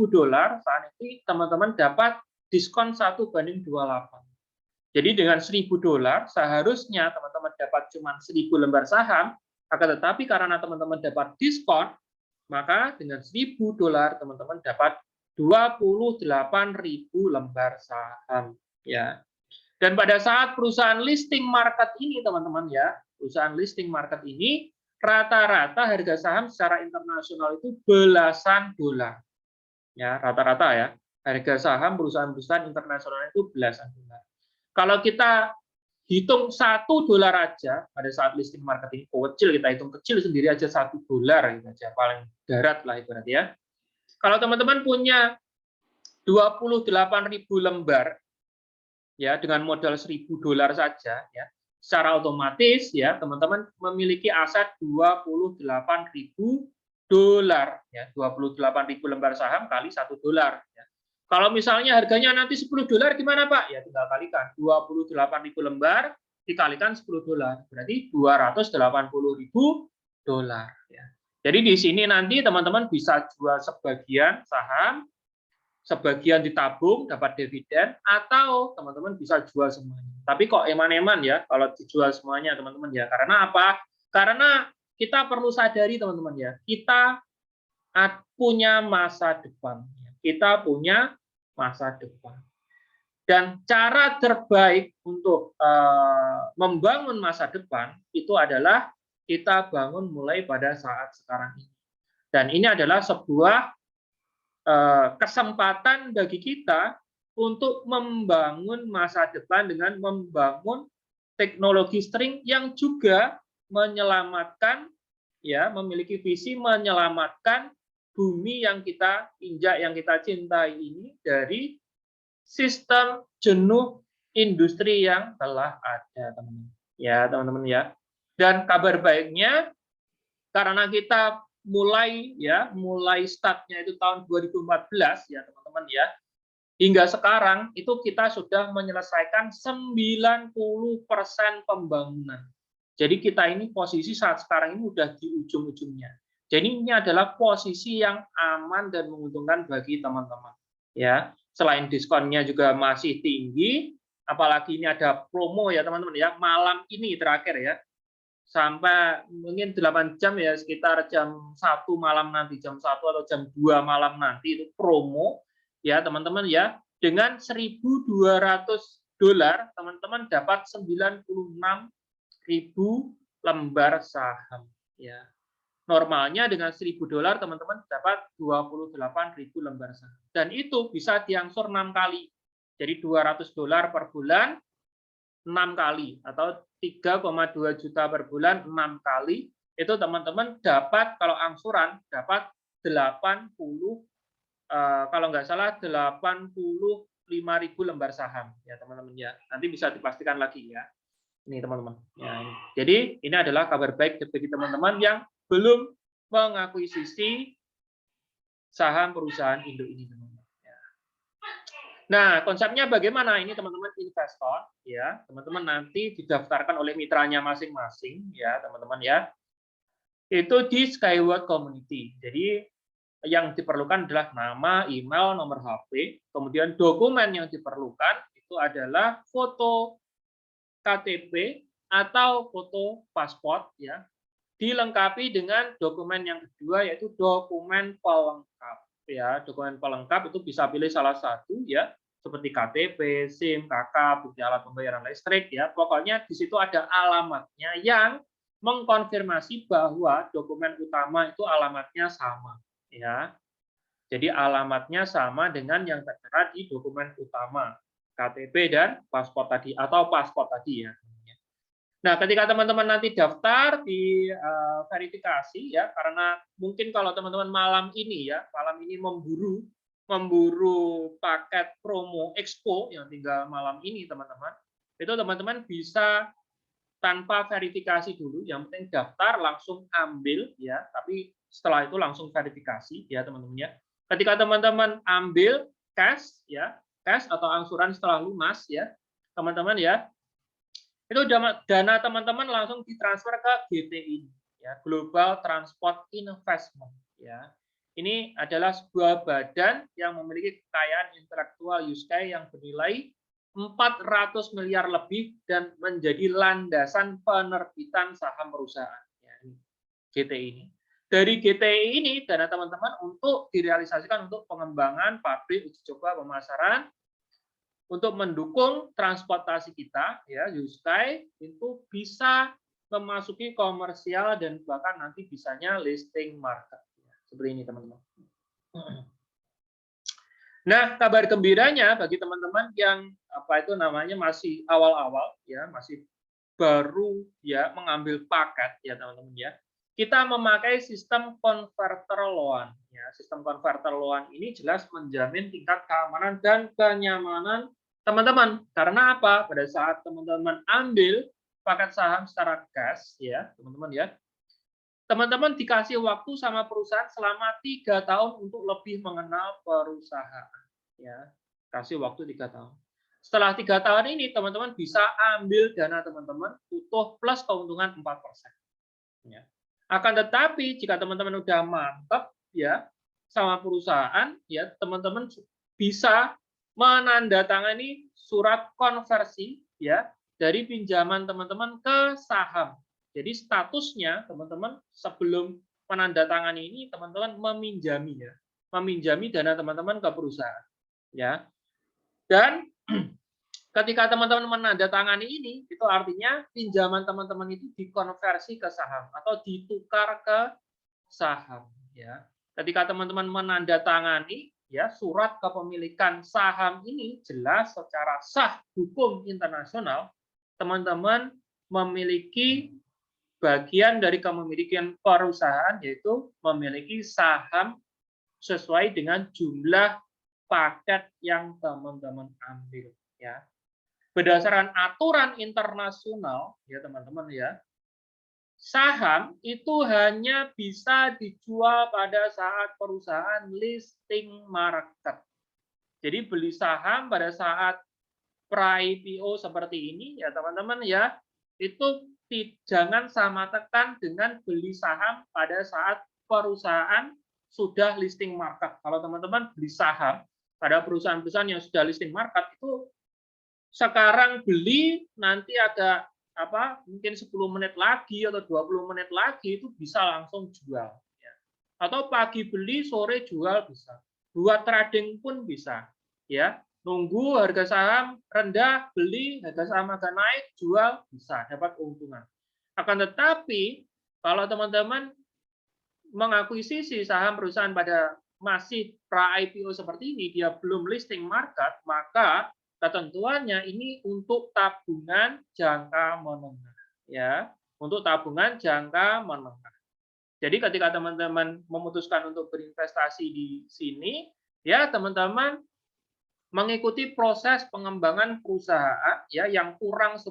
saat ini teman-teman dapat diskon 1/28. Jadi dengan $1.000 seharusnya teman-teman dapat cuma 1.000 lembar saham, akan tetapi karena teman-teman dapat diskon, maka dengan $1.000 teman-teman dapat 28.000 lembar saham. Ya. Dan pada saat perusahaan listing market ini teman-teman ya, perusahaan listing market ini rata-rata harga saham secara internasional itu belasan dolar. Ya, rata-rata ya. Harga saham perusahaan-perusahaan internasional itu belasan dolar. Kalau kita hitung $1 aja pada saat listing market ini, kecil kita hitung kecil sendiri aja $1 gitu aja, paling darat lah ibaratnya ya. Kalau teman-teman punya 28.000 lembar ya dengan modal $1.000 saja ya, secara otomatis ya teman-teman memiliki aset 28.000 dolar ya, 28.000 lembar saham kali $1 ya. Kalau misalnya harganya nanti $10 gimana Pak? Ya tinggal kalikan 28.000 lembar dikalikan $10 berarti 280.000 dolar ya. Jadi di sini nanti teman-teman bisa jual sebagian saham, sebagian ditabung dapat dividen, atau teman-teman bisa jual semuanya. Tapi kok eman-eman ya kalau dijual semuanya teman-teman ya. Karena apa? Karena kita perlu sadari teman-teman ya, kita punya masa depan. Kita punya masa depan. Dan cara terbaik untuk membangun masa depan itu adalah kita bangun mulai pada saat sekarang ini. Dan ini adalah sebuah kesempatan bagi kita untuk membangun masa depan dengan membangun teknologi string yang juga menyelamatkan ya, memiliki visi menyelamatkan bumi yang kita injak, yang kita cintai ini dari sistem jenuh industri yang telah ada, teman-teman. Ya, teman-teman ya. Dan kabar baiknya, karena kita mulai startnya itu tahun 2014 ya, teman-teman ya. Hingga sekarang itu kita sudah menyelesaikan 90% pembangunan. Jadi kita ini posisi saat sekarang ini udah di ujung-ujungnya. Jadi ini adalah posisi yang aman dan menguntungkan bagi teman-teman. Ya, selain diskonnya juga masih tinggi, apalagi ini ada promo ya teman-teman ya, malam ini terakhir ya. Sampai mungkin 8 jam ya, sekitar jam 1 malam nanti, jam 1 atau jam 2 malam nanti itu promo ya teman-teman ya, dengan $1.200 teman-teman dapat 96.000 lembar saham ya. Normalnya dengan $1.000 teman-teman dapat 28.000 lembar saham, dan itu bisa diangsur 6 kali, jadi $200 per bulan 6 kali, atau 3,2 juta per bulan 6 kali, itu teman-teman dapat, kalau angsuran dapat 80, kalau nggak salah 85.000 lembar saham ya teman-teman ya. Nanti bisa dipastikan lagi ya. Ini teman-teman. Ya, ini. Jadi ini adalah kabar baik bagi teman-teman yang belum mengakuisisi saham perusahaan Indo ini, teman-teman. Ya. Nah, konsepnya bagaimana ini teman-teman investor ya, teman-teman nanti didaftarkan oleh mitranya masing-masing ya, teman-teman ya. Itu di Skyward Community. Jadi yang diperlukan adalah nama, email, nomor HP, kemudian dokumen yang diperlukan itu adalah foto KTP atau foto paspor ya, dilengkapi dengan dokumen yang kedua yaitu dokumen pelengkap ya. Dokumen pelengkap itu bisa pilih salah satu ya, seperti KTP, SIM, KK, bukti alat pembayaran listrik ya. Pokoknya di situ ada alamatnya yang mengkonfirmasi bahwa dokumen utama itu alamatnya sama ya. Jadi alamatnya sama dengan yang tertera di dokumen utama, KTP dan paspor tadi, atau paspor tadi ya. Nah, ketika teman-teman nanti daftar di verifikasi ya, karena mungkin kalau teman-teman malam ini memburu paket promo Expo yang tinggal malam ini teman-teman, itu teman-teman bisa tanpa verifikasi dulu, yang penting daftar langsung ambil ya, tapi setelah itu langsung verifikasi ya teman-teman ya. Ketika teman-teman ambil cash ya, cash atau angsuran setelah lunas ya, teman-teman ya, itu dana teman-teman langsung ditransfer ke GTI ya, Global Transport Investment ya. Ini adalah sebuah badan yang memiliki kekayaan intelektual USK yang bernilai 400 miliar lebih dan menjadi landasan penerbitan saham perusahaan ya, GTI ini. Dari GTI ini dana teman-teman untuk direalisasikan untuk pengembangan pabrik, uji coba, pemasaran, untuk mendukung transportasi kita ya, Yuskai itu bisa memasuki komersial dan bahkan nanti bisanya listing market ya, seperti ini teman-teman. Nah, kabar gembiranya bagi teman-teman yang masih awal-awal ya, masih baru ya mengambil paket ya teman-teman ya. Kita memakai sistem converter loan ya. Sistem converter loan ini jelas menjamin tingkat keamanan dan kenyamanan teman-teman. Karena apa? Pada saat teman-teman ambil paket saham secara cash ya, teman-teman ya. Teman-teman dikasih waktu sama perusahaan selama 3 tahun untuk lebih mengenal perusahaan ya. Kasih waktu 3 tahun. Setelah 3 tahun ini teman-teman bisa ambil dana teman-teman utuh plus keuntungan 4%. Ya. Akan tetapi jika teman-teman udah mantap ya sama perusahaan ya, teman-teman bisa menandatangani surat konversi ya dari pinjaman teman-teman ke saham. Jadi statusnya teman-teman sebelum menandatangani ini teman-teman meminjami dana teman-teman ke perusahaan ya. Dan ketika teman-teman menandatangani ini, itu artinya pinjaman teman-teman itu dikonversi ke saham atau ditukar ke saham. Ya. Ketika teman-teman menandatangani ya surat kepemilikan saham ini jelas secara sah hukum internasional, teman-teman memiliki bagian dari kepemilikan perusahaan yaitu memiliki saham sesuai dengan jumlah paket yang teman-teman ambil ya. Berdasarkan aturan internasional ya teman-teman ya, saham itu hanya bisa dijual pada saat perusahaan listing market. Jadi beli saham pada saat pra-IPO seperti ini ya teman-teman ya, itu jangan samakan dengan beli saham pada saat perusahaan sudah listing market. Kalau teman-teman beli saham pada perusahaan-perusahaan yang sudah listing market itu sekarang beli nanti ada mungkin 10 menit lagi atau 20 menit lagi itu bisa langsung jual ya. Atau pagi beli sore jual bisa. Buat trading pun bisa ya. Nunggu harga saham rendah beli, harga saham agak naik jual bisa dapat keuntungan. Akan tetapi kalau teman-teman mengakuisisi saham perusahaan pada masih pra-IPO seperti ini, dia belum listing market, maka ketentuannya ini untuk tabungan jangka menengah, ya, untuk tabungan jangka menengah. Jadi ketika teman-teman memutuskan untuk berinvestasi di sini, ya teman-teman mengikuti proses pengembangan perusahaan, ya, yang kurang 10%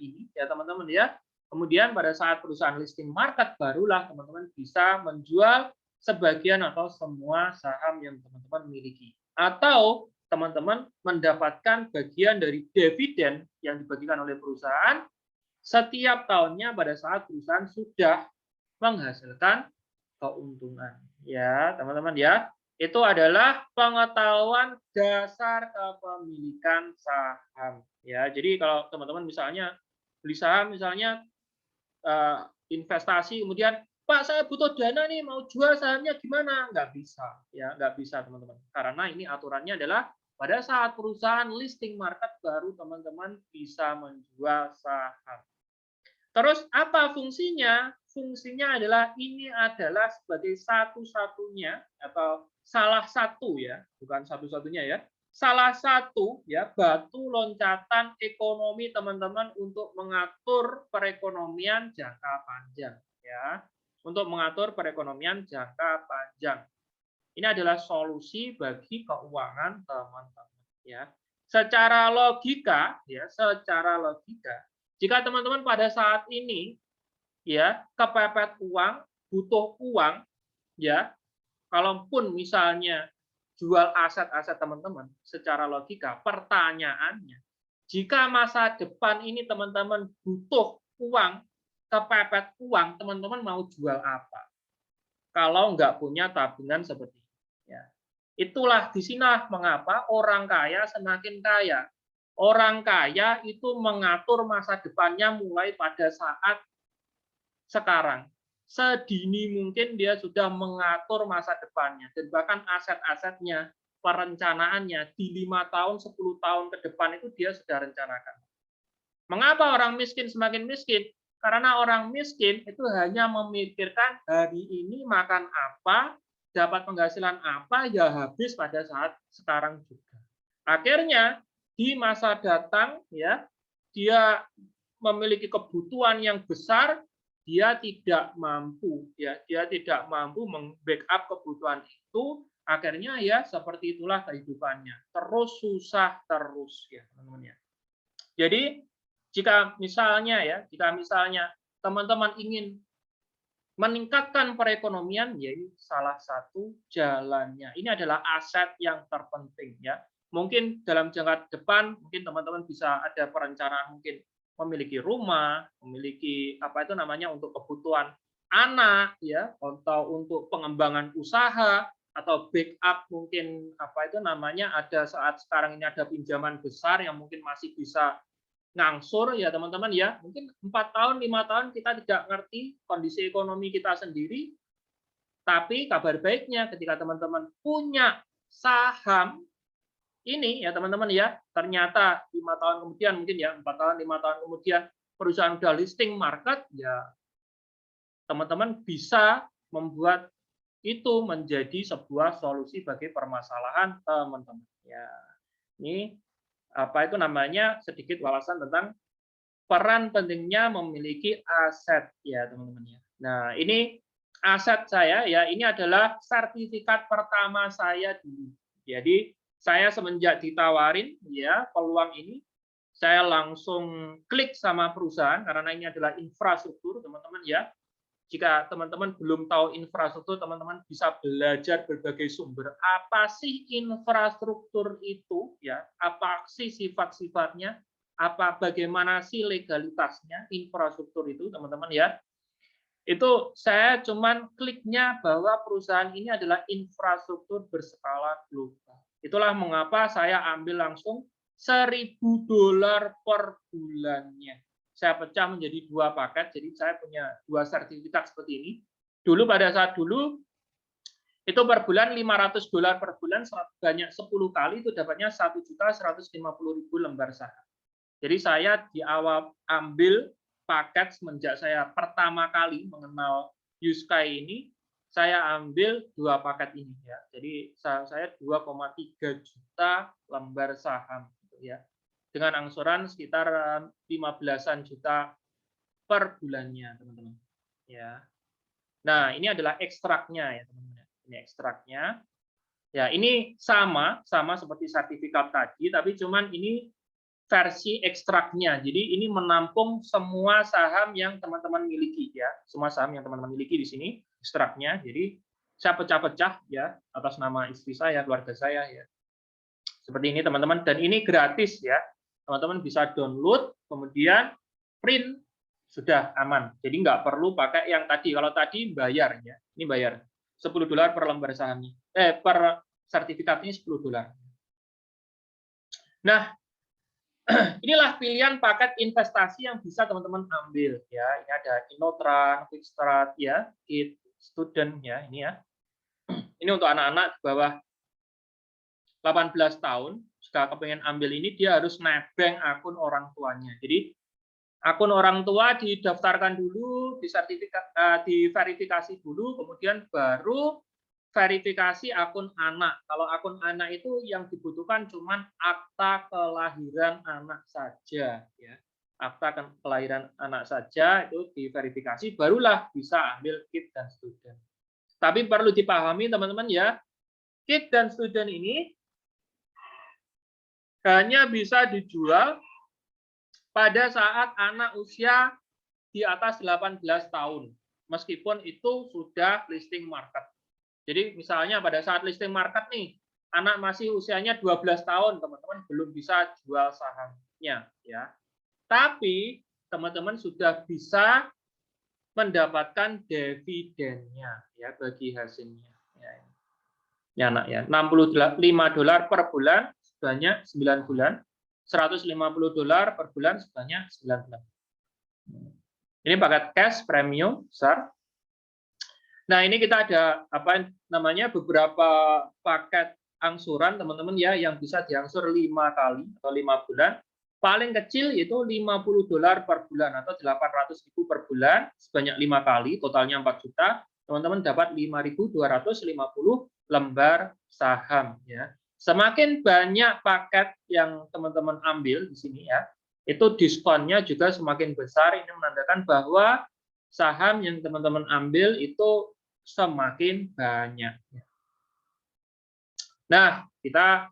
ini, ya teman-teman ya. Kemudian pada saat perusahaan listing market barulah teman-teman bisa menjual sebagian atau semua saham yang teman-teman miliki. Atau teman-teman mendapatkan bagian dari dividen yang dibagikan oleh perusahaan setiap tahunnya pada saat perusahaan sudah menghasilkan keuntungan. Ya, teman-teman ya. Itu adalah pengetahuan dasar kepemilikan saham. Ya, jadi kalau teman-teman misalnya beli saham misalnya investasi kemudian Pak saya butuh dana nih mau jual sahamnya gimana? Nggak bisa ya, nggak bisa teman-teman karena ini aturannya adalah pada saat perusahaan listing market baru teman-teman bisa menjual saham. Terus apa fungsinya? Fungsinya adalah ini adalah sebagai satu-satunya atau salah satu ya, bukan satu-satunya ya, salah satu ya batu loncatan ekonomi teman-teman untuk mengatur perekonomian jangka panjang ya. Untuk mengatur perekonomian jangka panjang. Ini adalah solusi bagi keuangan teman-teman ya. Secara logika ya, secara logika jika teman-teman pada saat ini ya kepepet uang, butuh uang ya, kalaupun misalnya jual aset-aset teman-teman secara logika, pertanyaannya, jika masa depan ini teman-teman butuh uang, kepepet uang, teman-teman mau jual apa? Kalau nggak punya tabungan seperti ini. Ya. Itulah di sini mengapa orang kaya semakin kaya. Orang kaya itu mengatur masa depannya mulai pada saat sekarang. Sedini mungkin dia sudah mengatur masa depannya dan bahkan aset-asetnya, perencanaannya di 5 tahun, 10 tahun ke depan itu dia sudah rencanakan. Mengapa orang miskin semakin miskin? Karena orang miskin itu hanya memikirkan hari ini makan apa, dapat penghasilan apa, ya habis pada saat sekarang juga. Akhirnya di masa datang ya dia memiliki kebutuhan yang besar, dia tidak mampu membackup kebutuhan itu, akhirnya ya seperti itulah kehidupannya, terus susah terus ya teman-teman ya. Jadi jika misalnya teman-teman ingin meningkatkan perekonomian, yaitu salah satu jalannya. Ini adalah aset yang terpenting ya. Mungkin dalam jangka depan mungkin teman-teman bisa ada perencanaan mungkin memiliki rumah, memiliki untuk kebutuhan anak ya, atau untuk pengembangan usaha atau backup mungkin ada saat sekarang ini ada pinjaman besar yang mungkin masih bisa ngangsur ya teman-teman ya. Mungkin 4 tahun, 5 tahun kita tidak ngerti kondisi ekonomi kita sendiri. Tapi kabar baiknya ketika teman-teman punya saham ini ya teman-teman ya, ternyata 5 tahun kemudian mungkin ya 4 tahun, 5 tahun kemudian perusahaan sudah listing market ya teman-teman bisa membuat itu menjadi sebuah solusi bagi permasalahan teman-teman. Ya. Ini sedikit wawasan tentang peran pentingnya memiliki aset ya teman-teman ya. Nah, ini aset saya ya, ini adalah sertifikat pertama saya dulu. Jadi saya semenjak ditawarin ya peluang ini, saya langsung klik sama perusahaan karena ini adalah infrastruktur teman-teman ya. Jika teman-teman belum tahu infrastruktur, teman-teman bisa belajar berbagai sumber. Apa sih infrastruktur itu? Ya, apa sih sifat-sifatnya? Bagaimana sih legalitasnya infrastruktur itu, teman-teman ya? Itu saya cuman kliknya bahwa perusahaan ini adalah infrastruktur berskala global. Itulah mengapa saya ambil langsung $1.000 per bulannya. Saya pecah menjadi 2 paket, jadi saya punya 2 sertifikat seperti ini. Dulu pada saat dulu itu per bulan $500 per bulan, sebanyak 10 kali itu dapatnya 1.150.000 lembar saham. Jadi saya di awal ambil paket semenjak saya pertama kali mengenal Yuskai ini, saya ambil 2 paket ini ya. Jadi saham saya 2,3 juta lembar saham gitu ya. Dengan angsuran sekitar 15-an juta per bulannya, teman-teman. Ya. Nah, ini adalah ekstraknya ya, teman-teman. Ini ekstraknya. Ya, ini sama seperti sertifikat tadi, tapi cuman ini versi ekstraknya. Jadi ini menampung semua saham yang teman-teman miliki ya. Semua saham yang teman-teman miliki di sini ekstraknya. Jadi saya pecah-pecah ya atas nama istri saya, keluarga saya ya. Seperti ini teman-teman, dan ini gratis ya. Teman-teman bisa download, kemudian print, sudah aman. Jadi nggak perlu pakai yang tadi. Kalau tadi bayar ya, ini bayar $10 per lembar sahamnya. Per sertifikatnya $10. Nah, inilah pilihan paket investasi yang bisa teman-teman ambil ya. Ini ada Inotran, Quickstart ya, Kit Student ya, ini ya. Ini untuk anak-anak di bawah 18 tahun, jika kepengen ambil ini, dia harus nebeng akun orang tuanya. Jadi akun orang tua didaftarkan dulu, diverifikasi dulu, kemudian baru verifikasi akun anak. Kalau akun anak itu yang dibutuhkan cuma akta kelahiran anak saja, ya. Akta kelahiran anak saja itu diverifikasi, barulah bisa ambil Kit dan Student. Tapi perlu dipahami teman-teman ya, Kit dan Student ini hanya bisa dijual pada saat anak usia di atas 18 tahun, meskipun itu sudah listing market. Jadi misalnya pada saat listing market nih, anak masih usianya 12 tahun, teman-teman belum bisa jual sahamnya ya. Tapi teman-teman sudah bisa mendapatkan dividennya ya bagi hasilnya. Ya anak ya, $65 per bulan sebanyak 9 bulan, $150 per bulan sebanyak 9 bulan. Ini paket cash premium besar. Nah, ini kita ada apa namanya beberapa paket angsuran teman-teman ya yang bisa diangsur 5 kali atau 5 bulan. Paling kecil itu $50 per bulan atau 800.000 per bulan sebanyak 5 kali, totalnya 4 juta. Teman-teman dapat 5.250 lembar saham ya. Semakin banyak paket yang teman-teman ambil di sini ya, itu diskonnya juga semakin besar. Ini menandakan bahwa saham yang teman-teman ambil itu semakin banyak. Nah, kita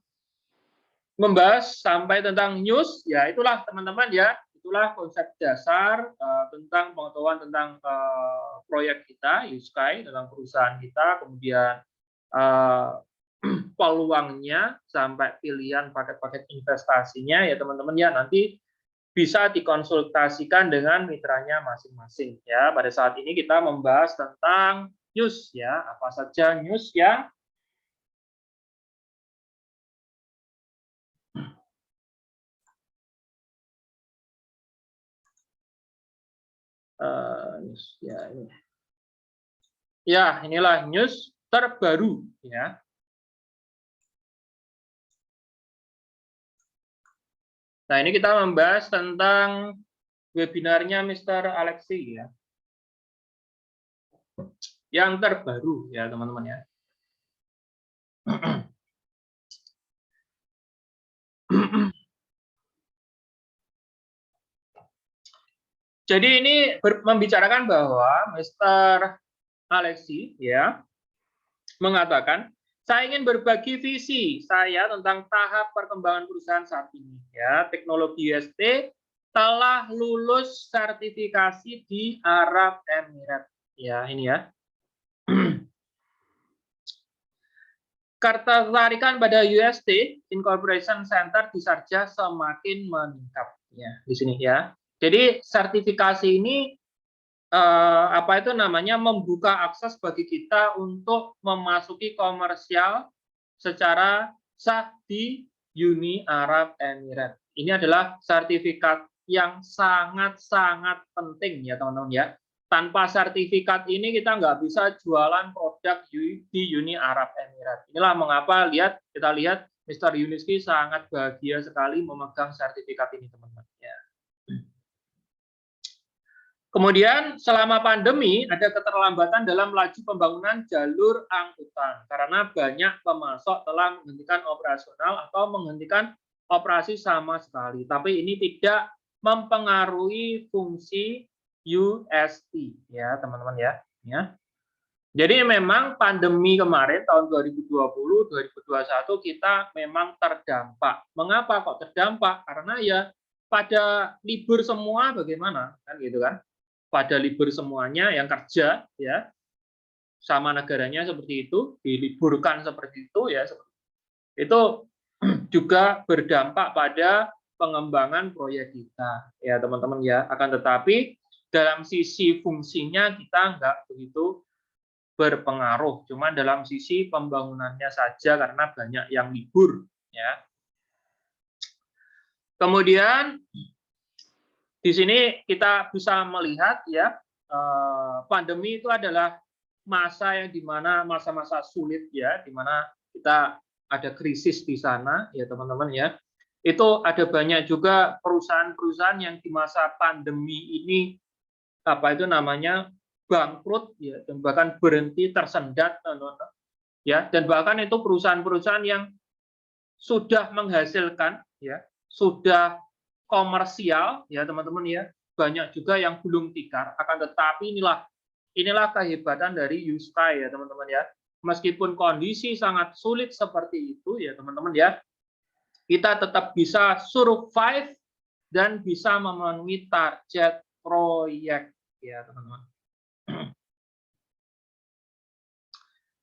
membahas sampai tentang news, ya itulah teman-teman ya, itulah konsep dasar tentang pengetahuan tentang proyek kita, Yuskai, tentang perusahaan kita, kemudian peluangnya sampai pilihan paket-paket investasinya ya teman-teman ya, nanti bisa dikonsultasikan dengan mitranya masing-masing ya. Pada saat ini kita membahas tentang news ya, apa saja news yang ya ini. Ya, inilah news terbaru ya. Nah, ini kita membahas tentang webinarnya Mr. Alexi ya. Yang terbaru ya, teman-teman ya. Jadi ini membicarakan bahwa Mr. Alexi ya mengatakan, saya ingin berbagi visi saya tentang tahap perkembangan perusahaan saat ini. Ya, teknologi UST telah lulus sertifikasi di Arab Emirates. Ya, ini ya. Ketertarikan pada UST Incorporation Center di Sharjah semakin meningkat. Ya, di sini ya. Jadi sertifikasi ini apa itu namanya membuka akses bagi kita untuk memasuki komersial secara sah di Uni Arab Emirates. Ini adalah sertifikat yang sangat-sangat penting ya teman-teman ya. Tanpa sertifikat ini kita nggak bisa jualan produk di Uni Arab Emirates. Inilah mengapa kita lihat Mr. Yuniski sangat bahagia sekali memegang sertifikat ini teman-teman. Ya. Kemudian selama pandemi ada keterlambatan dalam laju pembangunan jalur angkutan karena banyak pemasok telah menghentikan operasional atau menghentikan operasi sama sekali. Tapi ini tidak mempengaruhi fungsi UST ya teman-teman ya. Jadi memang pandemi kemarin tahun 2020-2021 kita memang terdampak. Mengapa kok terdampak? Karena ya pada libur semua bagaimana kan gitu kan? Pada libur semuanya yang kerja ya sama negaranya seperti itu diliburkan seperti itu ya itu juga berdampak pada pengembangan proyek kita ya teman-teman ya. Akan tetapi dalam sisi fungsinya kita nggak begitu berpengaruh, cuma dalam sisi pembangunannya saja karena banyak yang libur ya. Kemudian di sini kita bisa melihat ya pandemi itu adalah masa yang dimana masa-masa sulit ya, dimana kita ada krisis di sana ya teman-teman ya. Itu ada banyak juga perusahaan-perusahaan yang di masa pandemi ini apa itu namanya bangkrut ya dan bahkan berhenti tersendat ya, dan bahkan itu perusahaan-perusahaan yang sudah menghasilkan ya, sudah komersial ya teman-teman ya, banyak juga yang belum tikar. Akan tetapi inilah kehebatan dari USKY ya teman-teman ya. Meskipun kondisi sangat sulit seperti itu ya teman-teman ya, kita tetap bisa survive dan bisa memenuhi target proyek ya teman-teman.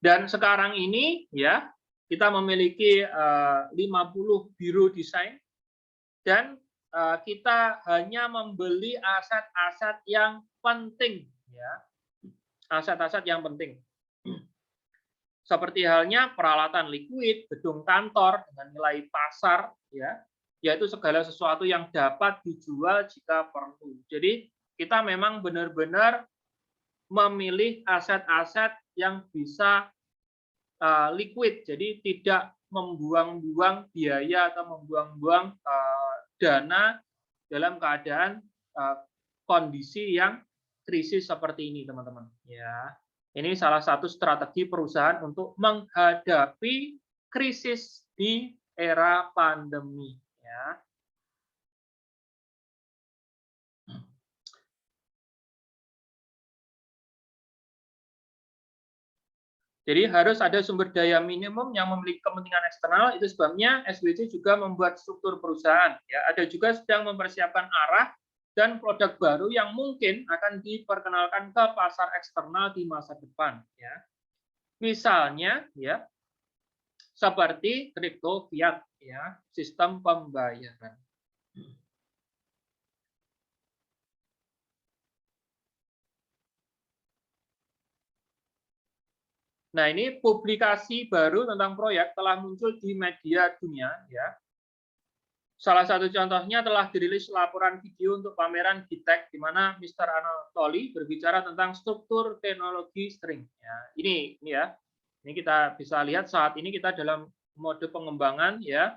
Dan sekarang ini ya kita memiliki 50 biro desain dan kita hanya membeli aset-aset yang penting ya, aset-aset yang penting seperti halnya peralatan liquid, gedung kantor dengan nilai pasar ya, yaitu segala sesuatu yang dapat dijual jika perlu. Jadi kita memang benar-benar memilih aset-aset yang bisa liquid, jadi tidak membuang-buang biaya atau membuang-buang dana dalam keadaan kondisi yang krisis seperti ini teman-teman ya. Ini salah satu strategi perusahaan untuk menghadapi krisis di era pandemi ya. Jadi harus ada sumber daya minimum yang memiliki kepentingan eksternal. Itu sebabnya SWC juga membuat struktur perusahaan. Ya, ada juga sedang mempersiapkan arah dan produk baru yang mungkin akan diperkenalkan ke pasar eksternal di masa depan. Ya. Misalnya, ya, seperti kripto fiat, ya, sistem pembayaran. Nah, ini publikasi baru tentang proyek telah muncul di media dunia. Ya. Salah satu contohnya telah dirilis laporan video untuk pameran GITEC, di mana Mr. Anatoli berbicara tentang struktur teknologi string. Ya, ini ya, ini kita bisa lihat saat ini kita dalam mode pengembangan ya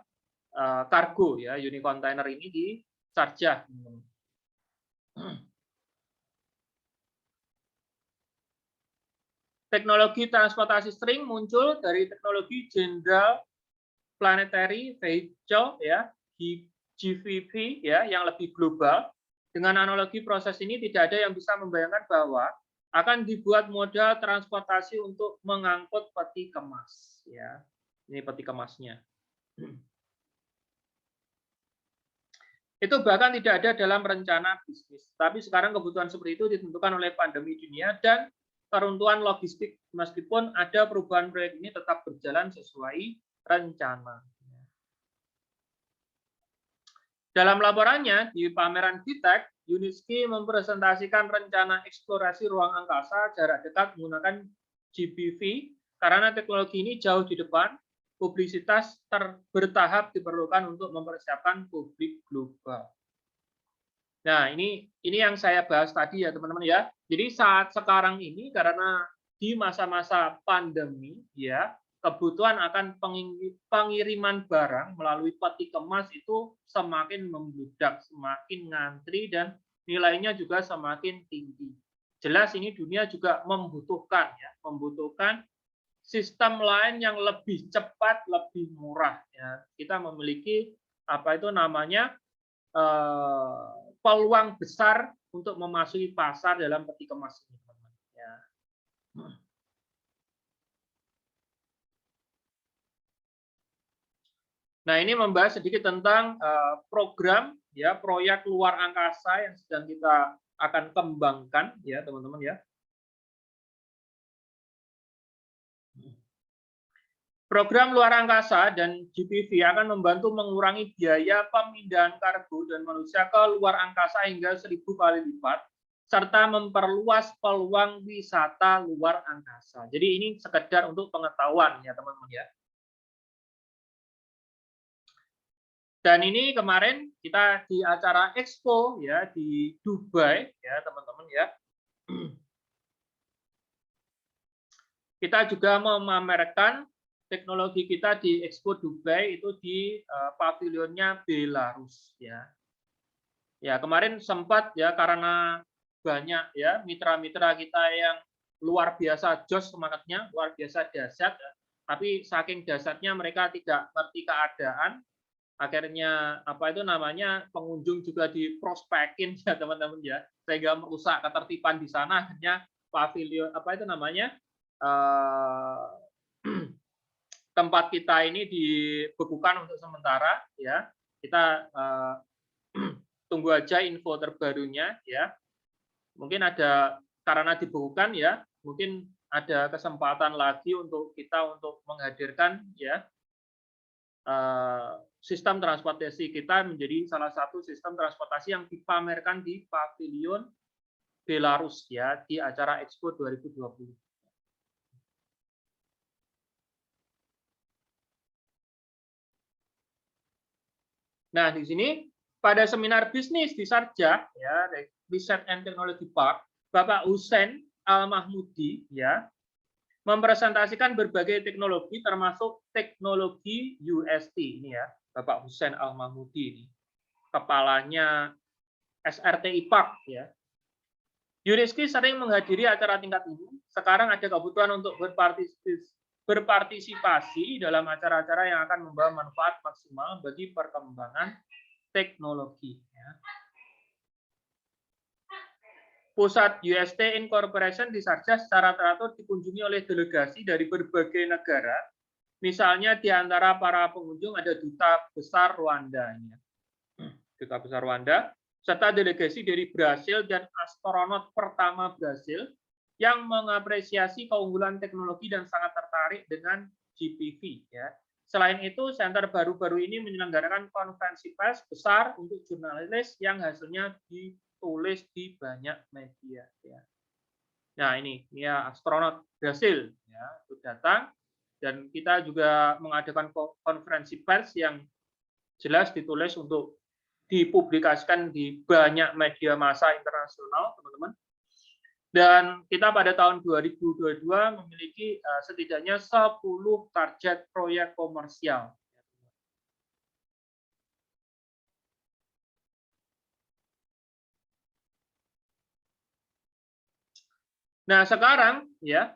kargo ya, unit container ini di Sharjah. Teknologi transportasi string muncul dari teknologi General Planetary Vehicle ya, GVV ya, yang lebih global Dengan analogi proses ini tidak ada yang bisa membayangkan bahwa akan dibuat modal transportasi untuk mengangkut peti kemas. Ya, ini peti kemasnya. Itu bahkan tidak ada dalam rencana bisnis. Tapi sekarang kebutuhan seperti itu ditentukan oleh pandemi dunia dan keruntuhan logistik. Meskipun ada perubahan, proyek ini tetap berjalan sesuai rencana. Dalam laporannya di pameran FITEC, Uniski mempresentasikan rencana eksplorasi ruang angkasa jarak dekat menggunakan GPV karena teknologi ini jauh di depan. Publisitas bertahap diperlukan untuk mempersiapkan publik global. Nah, ini yang saya bahas tadi ya, teman-teman ya. Jadi saat sekarang ini karena di masa-masa pandemi ya, kebutuhan akan pengiriman barang melalui peti kemas itu semakin membludak, semakin ngantri dan nilainya juga semakin tinggi. Jelas ini dunia juga membutuhkan sistem lain yang lebih cepat, lebih murah. Ya. Kita memiliki apa itu namanya peluang besar untuk memasuki pasar dalam peti kemas ini. Ya. Nah, ini membahas sedikit tentang program, ya, proyek luar angkasa yang sedang kita akan kembangkan, ya, teman-teman ya. Program luar angkasa dan GPV akan membantu mengurangi biaya pemindahan kargo dan manusia ke luar angkasa hingga 1000 kali lipat, serta memperluas peluang wisata luar angkasa. Jadi ini sekedar untuk pengetahuan ya teman-teman ya. Dan ini kemarin kita di acara Expo ya di Dubai ya teman-teman ya. Kita juga memamerkan teknologi kita di Expo Dubai itu di pavilionnya Belarus ya. Ya, kemarin sempat ya karena banyak ya mitra-mitra kita yang luar biasa jos semangatnya, luar biasa dahsyat ya. Tapi saking dahsyatnya mereka tidak ngerti keadaan, akhirnya apa itu namanya pengunjung juga diprospekin ya teman-teman ya, sehingga merusak ketertiban di sana. Akhirnya pavilion apa itu namanya tempat kita ini dibekukan untuk sementara ya. Kita tunggu aja info terbarunya ya. Mungkin ada karena dibekukan ya, mungkin ada kesempatan lagi untuk kita untuk menghadirkan ya sistem transportasi kita menjadi salah satu sistem transportasi yang dipamerkan di pavilion Belarus ya di acara Expo 2020. Nah, di sini pada seminar bisnis di Sharjah ya, Research and Technology Park, Bapak Hussein Al-Mahmudi ya mempresentasikan berbagai teknologi termasuk teknologi UST ini ya, Bapak Hussein Al-Mahmudi ini. Kepalanya SRTI Park ya. Uniski sering menghadiri acara tingkat ini. Sekarang ada kebutuhan untuk berpartisipasi dalam acara-acara yang akan membawa manfaat maksimal bagi perkembangan teknologi. Pusat UST Incorporation di Sharjah secara teratur dikunjungi oleh delegasi dari berbagai negara. Misalnya di antara para pengunjung ada Duta Besar Rwanda, Duta Besar Rwanda, serta delegasi dari Brasil dan astronot pertama Brasil yang mengapresiasi keunggulan teknologi dan sangat tertarik dengan GPV. Ya. Selain itu, center baru-baru ini menyelenggarakan konferensi pers besar untuk jurnalis yang hasilnya ditulis di banyak media. Ya. Nah ini ya astronot Brasil ya itu datang dan kita juga mengadakan konferensi pers yang jelas ditulis untuk dipublikasikan di banyak media massa internasional, teman-teman. Dan kita pada tahun 2022 memiliki setidaknya 10 target proyek komersial. Nah, sekarang ya.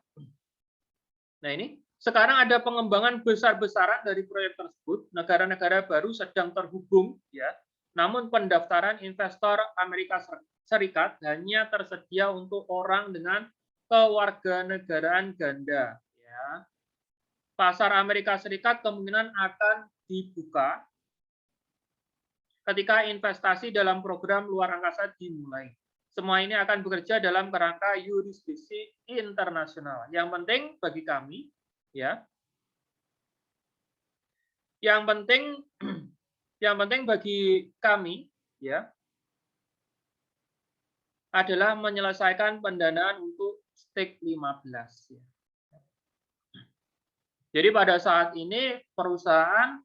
Nah, ini sekarang ada pengembangan besar-besaran dari proyek tersebut. Negara-negara baru sedang terhubung ya namun pendaftaran investor Amerika Serikat hanya tersedia untuk orang dengan kewarganegaraan ganda. Ya. Pasar Amerika Serikat kemungkinan akan dibuka ketika investasi dalam program luar angkasa dimulai. Semua ini akan bekerja dalam kerangka yurisdiksi internasional. Yang penting bagi kami, ya, yang penting bagi kami, ya, adalah menyelesaikan pendanaan untuk stake 15. Ya. Jadi pada saat ini perusahaan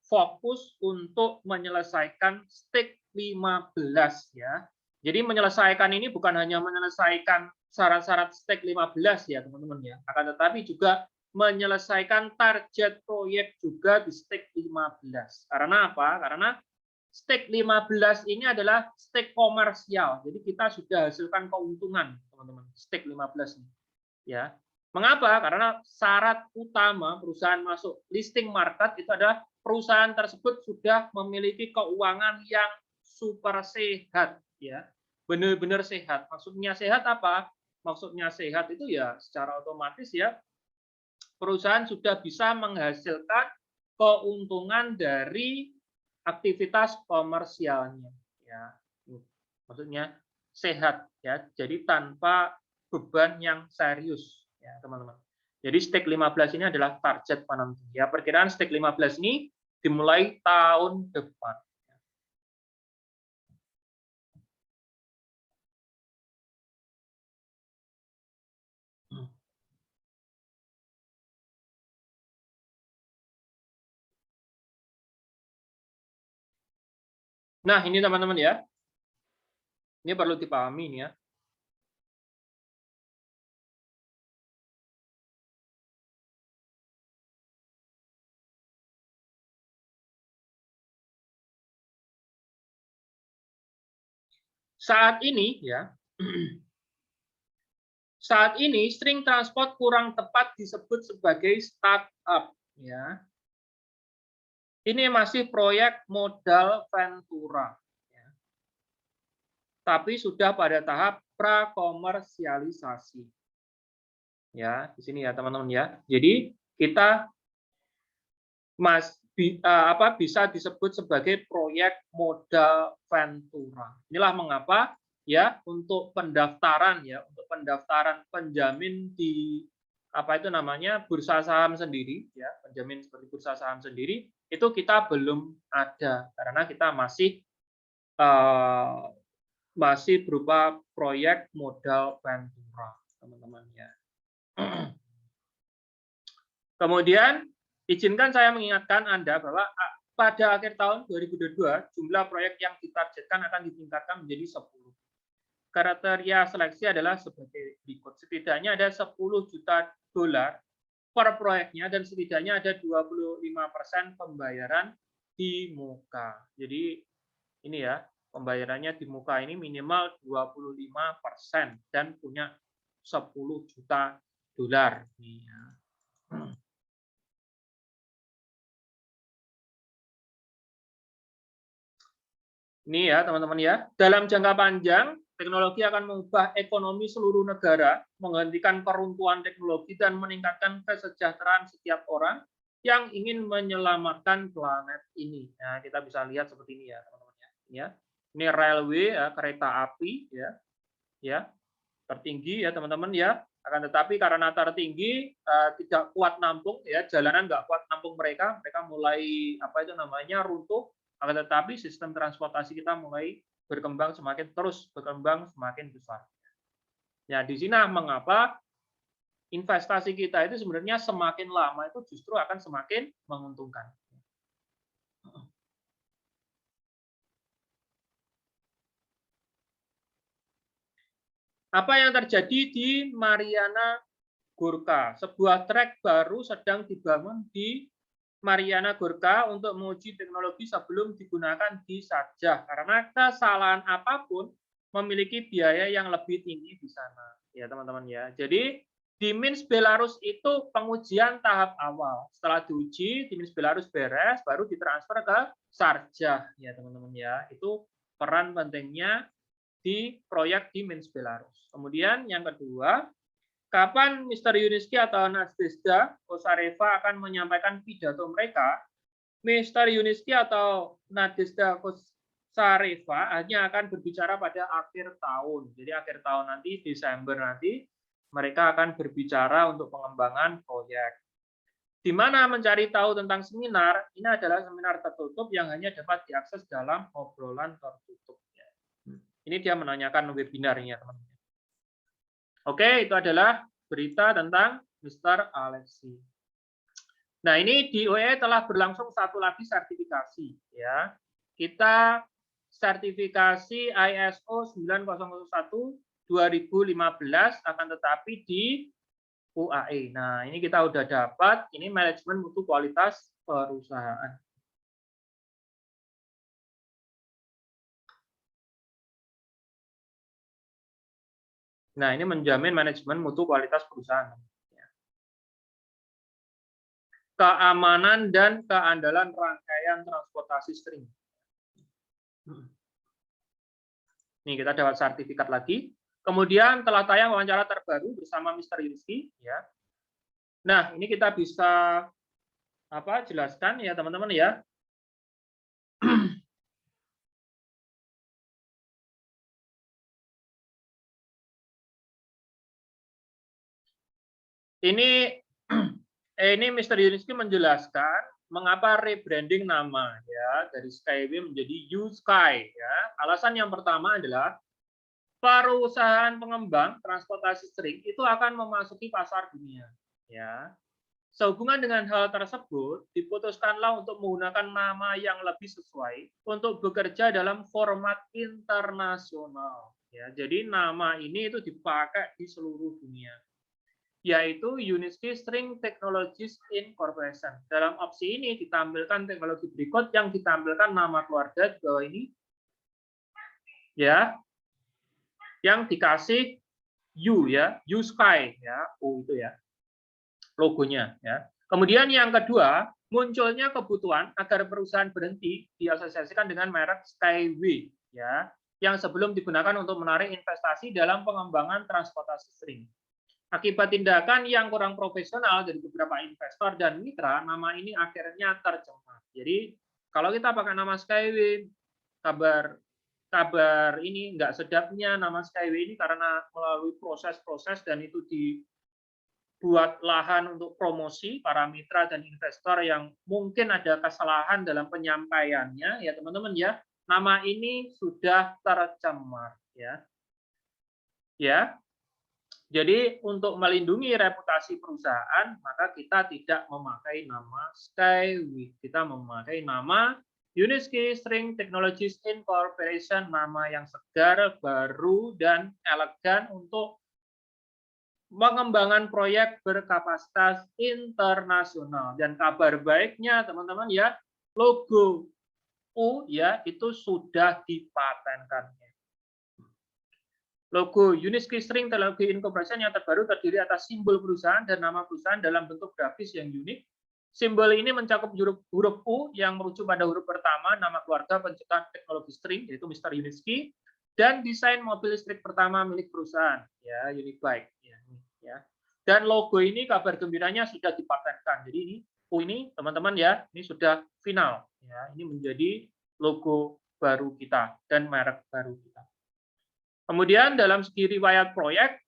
fokus untuk menyelesaikan stake 15, ya. Jadi menyelesaikan ini bukan hanya menyelesaikan syarat-syarat stake 15 ya teman-teman ya, akan tetapi juga menyelesaikan target proyek juga di stake 15. Karena apa? Karena stake 15 ini adalah stake komersial. Jadi kita sudah hasilkan keuntungan, teman-teman. Stake 15 ini. Ya. Mengapa? Karena syarat utama perusahaan masuk listing market itu adalah perusahaan tersebut sudah memiliki keuangan yang super sehat, ya, benar-benar sehat. Maksudnya sehat apa? Maksudnya sehat itu ya secara otomatis ya perusahaan sudah bisa menghasilkan keuntungan dari aktivitas komersialnya, ya. Maksudnya sehat, ya. Jadi tanpa beban yang serius, ya teman-teman. Jadi stake 15 ini adalah target penentu. Ya, perkiraan stake 15 ini dimulai tahun depan. Nah, ini teman-teman ya. Ini perlu dipahami nih ya. Saat ini ya, saat ini string transport kurang tepat disebut sebagai startup ya. Ini masih proyek modal Ventura ya. Tapi sudah pada tahap prakomersialisasi. Ya, di sini ya teman-teman ya. Jadi kita bisa disebut sebagai proyek modal Ventura. Inilah mengapa ya untuk pendaftaran penjamin di apa itu namanya bursa saham sendiri ya, penjamin seperti bursa saham sendiri itu kita belum ada karena kita masih berupa proyek modal Ventura, teman-teman ya. Kemudian izinkan saya mengingatkan Anda bahwa pada akhir tahun 2022 jumlah proyek yang ditargetkan akan ditingkatkan menjadi 10. Kriteria seleksi adalah sebagai berikut. Setidaknya ada 10 juta dolar per proyeknya dan setidaknya ada 25% pembayaran di muka. Jadi ini ya, pembayarannya di muka ini minimal 25% dan punya 10 juta dolar. Ini ya teman-teman ya, dalam jangka panjang teknologi akan mengubah ekonomi seluruh negara, menghentikan keruntuhan teknologi dan meningkatkan kesejahteraan setiap orang yang ingin menyelamatkan planet ini. Nah, kita bisa lihat seperti ini ya teman-teman ya. Ini railway ya, kereta api ya, tertinggi ya teman-teman ya. Akan tetapi karena tertinggi tidak kuat nampung ya, jalanan nggak kuat nampung mereka mulai apa itu namanya runtuh. Akan tetapi sistem transportasi kita mulai terus berkembang semakin besar. Ya, di sini mengapa investasi kita itu sebenarnya semakin lama itu justru akan semakin menguntungkan. Apa yang terjadi di Mariana Gorka? Sebuah trek baru sedang dibangun di Mariana Gorka untuk menguji teknologi sebelum digunakan di Sharjah karena kesalahan apapun memiliki biaya yang lebih tinggi di sana ya teman-teman ya. Jadi Di Minsk Belarus itu pengujian tahap awal. Setelah diuji, di Minsk Belarus beres, baru ditransfer ke Sharjah ya teman-teman ya. Itu peran pentingnya di proyek di Minsk Belarus. Kemudian yang kedua, kapan Mr. Yuniski atau Nadezhda Kosareva akan menyampaikan pidato mereka? Mr. Yuniski atau Nadezhda Kosareva hanya akan berbicara pada akhir tahun. Jadi akhir tahun nanti, Desember nanti, mereka akan berbicara untuk pengembangan proyek. Di mana mencari tahu tentang seminar, ini adalah seminar tertutup yang hanya dapat diakses dalam obrolan tertutup. Ini dia menanyakan webinarnya, teman-teman. Oke, itu adalah berita tentang Mr. Alexei. Nah, ini di OE telah berlangsung satu lagi sertifikasi. Ya, kita sertifikasi ISO 9001 2015, akan tetapi di UAE. Nah, ini kita udah dapat, ini manajemen mutu kualitas perusahaan. Nah, ini menjamin manajemen mutu kualitas perusahaan. Keamanan dan keandalan rangkaian transportasi string. Nih, kita dapat sertifikat lagi. Kemudian telah tayang wawancara terbaru bersama Mr. Yuniski. Ya. Nah, ini kita bisa jelaskan ya teman-teman ya. Ini Mr. Yuniski menjelaskan mengapa rebranding nama ya dari Skyway menjadi U-Sky ya. Alasan yang pertama adalah perusahaan pengembang transportasi string itu akan memasuki pasar dunia ya. Sehubungan dengan hal tersebut, diputuskanlah untuk menggunakan nama yang lebih sesuai untuk bekerja dalam format internasional. Ya, jadi nama ini itu dipakai di seluruh dunia, yaitu Yuniski String Technologies Incorporation. Dalam opsi ini ditampilkan teknologi berikut yang ditampilkan nama keluarga di bawah ini, ya, yang dikasih U ya, U-Sky ya, U itu ya, logonya ya. Kemudian yang kedua, munculnya kebutuhan agar perusahaan berhenti diasosiasikan dengan merek Skyway ya, yang sebelum digunakan untuk menarik investasi dalam pengembangan transportasi string. Akibat tindakan yang kurang profesional dari beberapa investor dan mitra, nama ini akhirnya tercemar. Jadi kalau kita pakai nama Skyway, kabar ini nggak sedapnya nama Skyway ini karena melalui proses-proses dan itu dibuat lahan untuk promosi para mitra dan investor yang mungkin ada kesalahan dalam penyampaiannya ya teman-teman ya. Nama ini sudah tercemar ya. Ya. Jadi untuk melindungi reputasi perusahaan, maka kita tidak memakai nama Skyway. Kita memakai nama Yuniski String Technologies Incorporation, nama yang segar, baru, dan elegan untuk pengembangan proyek berkapasitas internasional. Dan kabar baiknya, teman-teman ya, logo U ya itu sudah dipatenkan. Logo Yuniski String Technology Incorporation yang terbaru terdiri atas simbol perusahaan dan nama perusahaan dalam bentuk grafis yang unik. Simbol ini mencakup huruf U yang merujuk pada huruf pertama nama keluarga pencipta teknologi string, yaitu Mr. Yuniski, dan desain mobil listrik pertama milik perusahaan, ya Unibike. Ya. Dan logo ini kabar gembiranya sudah dipatenkan. Jadi ini U ini teman-teman ya, ini sudah final. Ya, ini menjadi logo baru kita dan merek baru kita. Kemudian dalam segi riwayat proyek,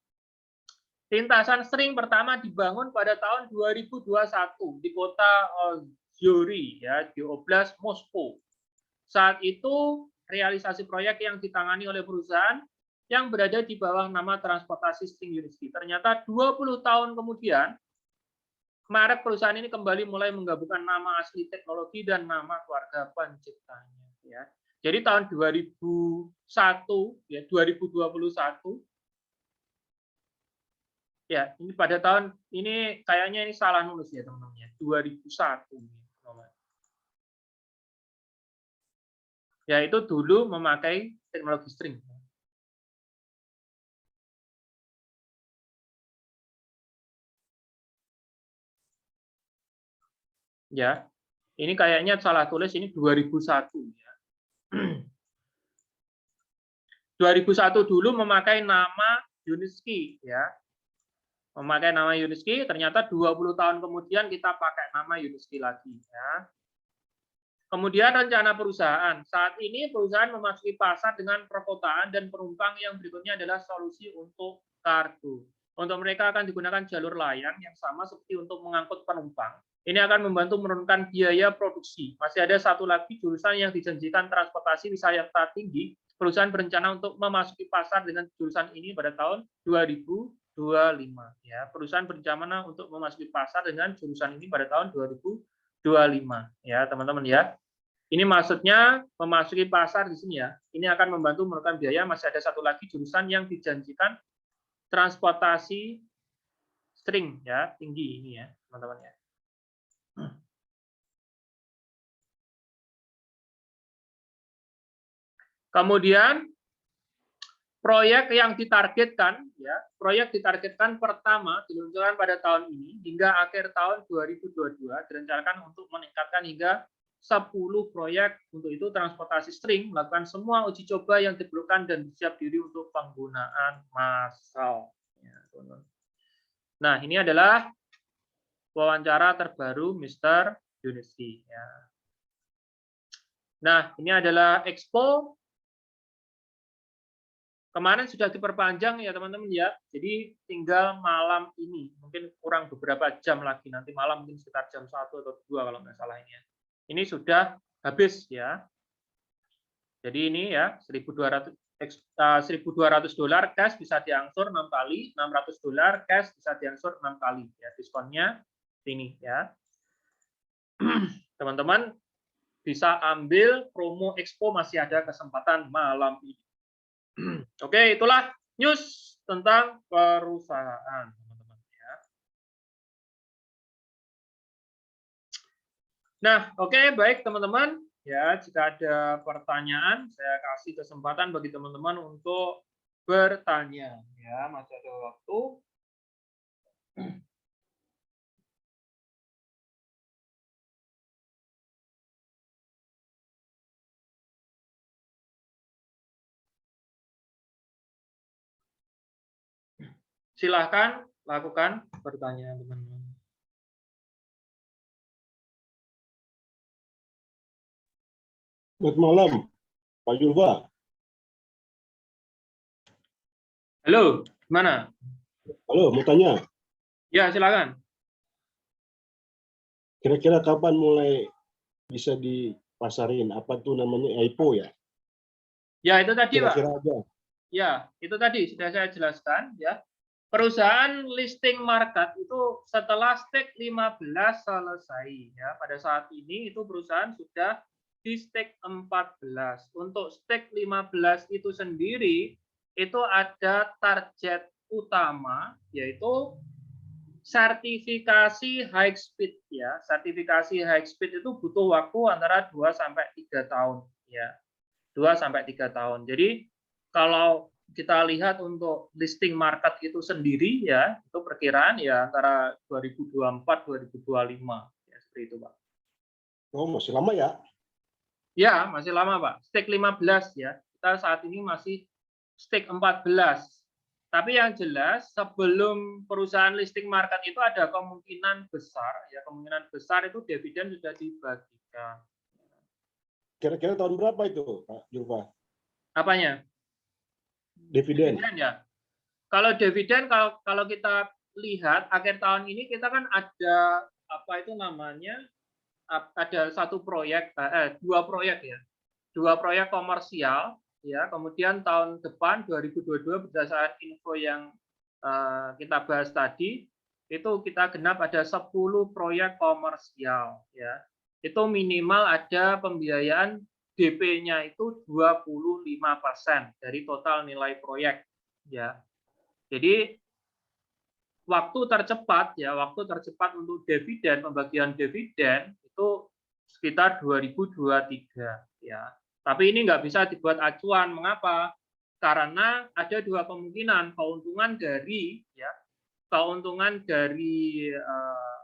lintasan string pertama dibangun pada tahun 2021 di kota Ozyory, ya, di Oblast Moskow. Saat itu realisasi proyek yang ditangani oleh perusahaan yang berada di bawah nama transportasi string Yuniski. Ternyata 20 tahun kemudian, merek perusahaan ini kembali mulai menggabungkan nama asli teknologi dan nama keluarga penciptanya. Ya. Jadi tahun 2001 ya 2021 ya ini pada tahun ini kayaknya ini salah nulis ya teman-teman ya 2001 ya itu dulu memakai teknologi string. Ya. Ini kayaknya salah tulis, ini 2001 ya. 2001 dulu memakai nama Yuniski ya. Memakai nama Yuniski, ternyata 20 tahun kemudian kita pakai nama Yuniski lagi ya. Kemudian rencana perusahaan. Saat ini perusahaan memasuki pasar dengan perkotaan dan penumpang yang berikutnya adalah solusi untuk kargo. Untuk mereka akan digunakan jalur layang yang sama seperti untuk mengangkut penumpang. Ini akan membantu menurunkan biaya produksi. Masih ada satu lagi jurusan yang dijanjikan transportasi wisata tinggi. Perusahaan berencana untuk memasuki pasar dengan jurusan ini pada tahun 2025. Ya, perusahaan berencana untuk memasuki pasar dengan jurusan ini pada tahun 2025. Ya, teman-teman ya. Ini maksudnya memasuki pasar di sini ya. Ini akan membantu menurunkan biaya. Masih ada satu lagi jurusan yang dijanjikan transportasi string ya, tinggi ini ya, teman-teman ya. Kemudian proyek yang ditargetkan ya, proyek ditargetkan pertama diluncurkan pada tahun ini hingga akhir tahun 2022 direncanakan untuk meningkatkan hingga 10 proyek. Untuk itu transportasi string melakukan semua uji coba yang diperlukan dan siap diri untuk penggunaan massal. Ya, nah, ini adalah wawancara terbaru Mr. Yuniski. Ya. Nah, ini adalah Expo. Kemarin sudah diperpanjang ya teman-teman ya. Jadi tinggal malam ini. Mungkin kurang beberapa jam lagi. Nanti malam mungkin sekitar jam 1 atau 2 kalau nggak salah ini ya. Ini sudah habis ya. Jadi ini ya 1.200 $1.200 cash bisa diangsur 6 kali, $600 cash bisa diangsur 6 kali ya, diskonnya ini ya. Teman-teman bisa ambil promo Expo, masih ada kesempatan malam ini. Oke, itulah news tentang perusahaan, teman-teman ya. Nah, oke, baik teman-teman. Ya, jika ada pertanyaan, saya kasih kesempatan bagi teman-teman untuk bertanya. Ya, masih ada waktu. Silahkan lakukan pertanyaan teman-teman. Selamat malam, Pak Julfa. Halo, gimana? Halo, mau tanya. Ya, silakan. Kira-kira kapan mulai bisa dipasarin? Apa tuh namanya IPO ya? Ya, itu tadi, Pak. Kira-kira aja. Ya, itu tadi sudah saya jelaskan ya. Perusahaan listing market itu setelah stake 15 selesai ya. Pada saat ini itu perusahaan sudah di stake 14. Untuk stake 15 itu sendiri itu ada target utama yaitu sertifikasi high speed ya. Sertifikasi high speed itu butuh waktu antara 2 sampai 3 tahun ya. 2 sampai 3 tahun. Jadi kalau kita lihat untuk listing market itu sendiri ya, itu perkiraan ya antara 2024 2025 ya, seperti itu, Pak. Oh, masih lama ya? Ya, masih lama, Pak. Stake 15 ya. Kita saat ini masih stake 14. Tapi yang jelas sebelum perusahaan listing market itu ada kemungkinan besar ya, kemungkinan besar itu dividen sudah dibagikan. Kira-kira tahun berapa itu, Pak Julfa? Apanya? Dividen. Dividen ya. Kalau dividen, kalau kita lihat akhir tahun ini kita kan ada apa itu namanya, ada satu proyek, dua proyek ya, dua proyek komersial ya. Kemudian tahun depan 2022 berdasarkan info yang kita bahas tadi itu kita genap ada 10 proyek komersial ya. Itu minimal ada pembiayaan DP-nya itu 25% dari total nilai proyek ya. Jadi waktu tercepat ya, waktu tercepat untuk dividen, pembagian dividen itu sekitar 2023 ya. Tapi ini nggak bisa dibuat acuan. Mengapa? Karena ada dua kemungkinan, keuntungan dari ya, keuntungan dari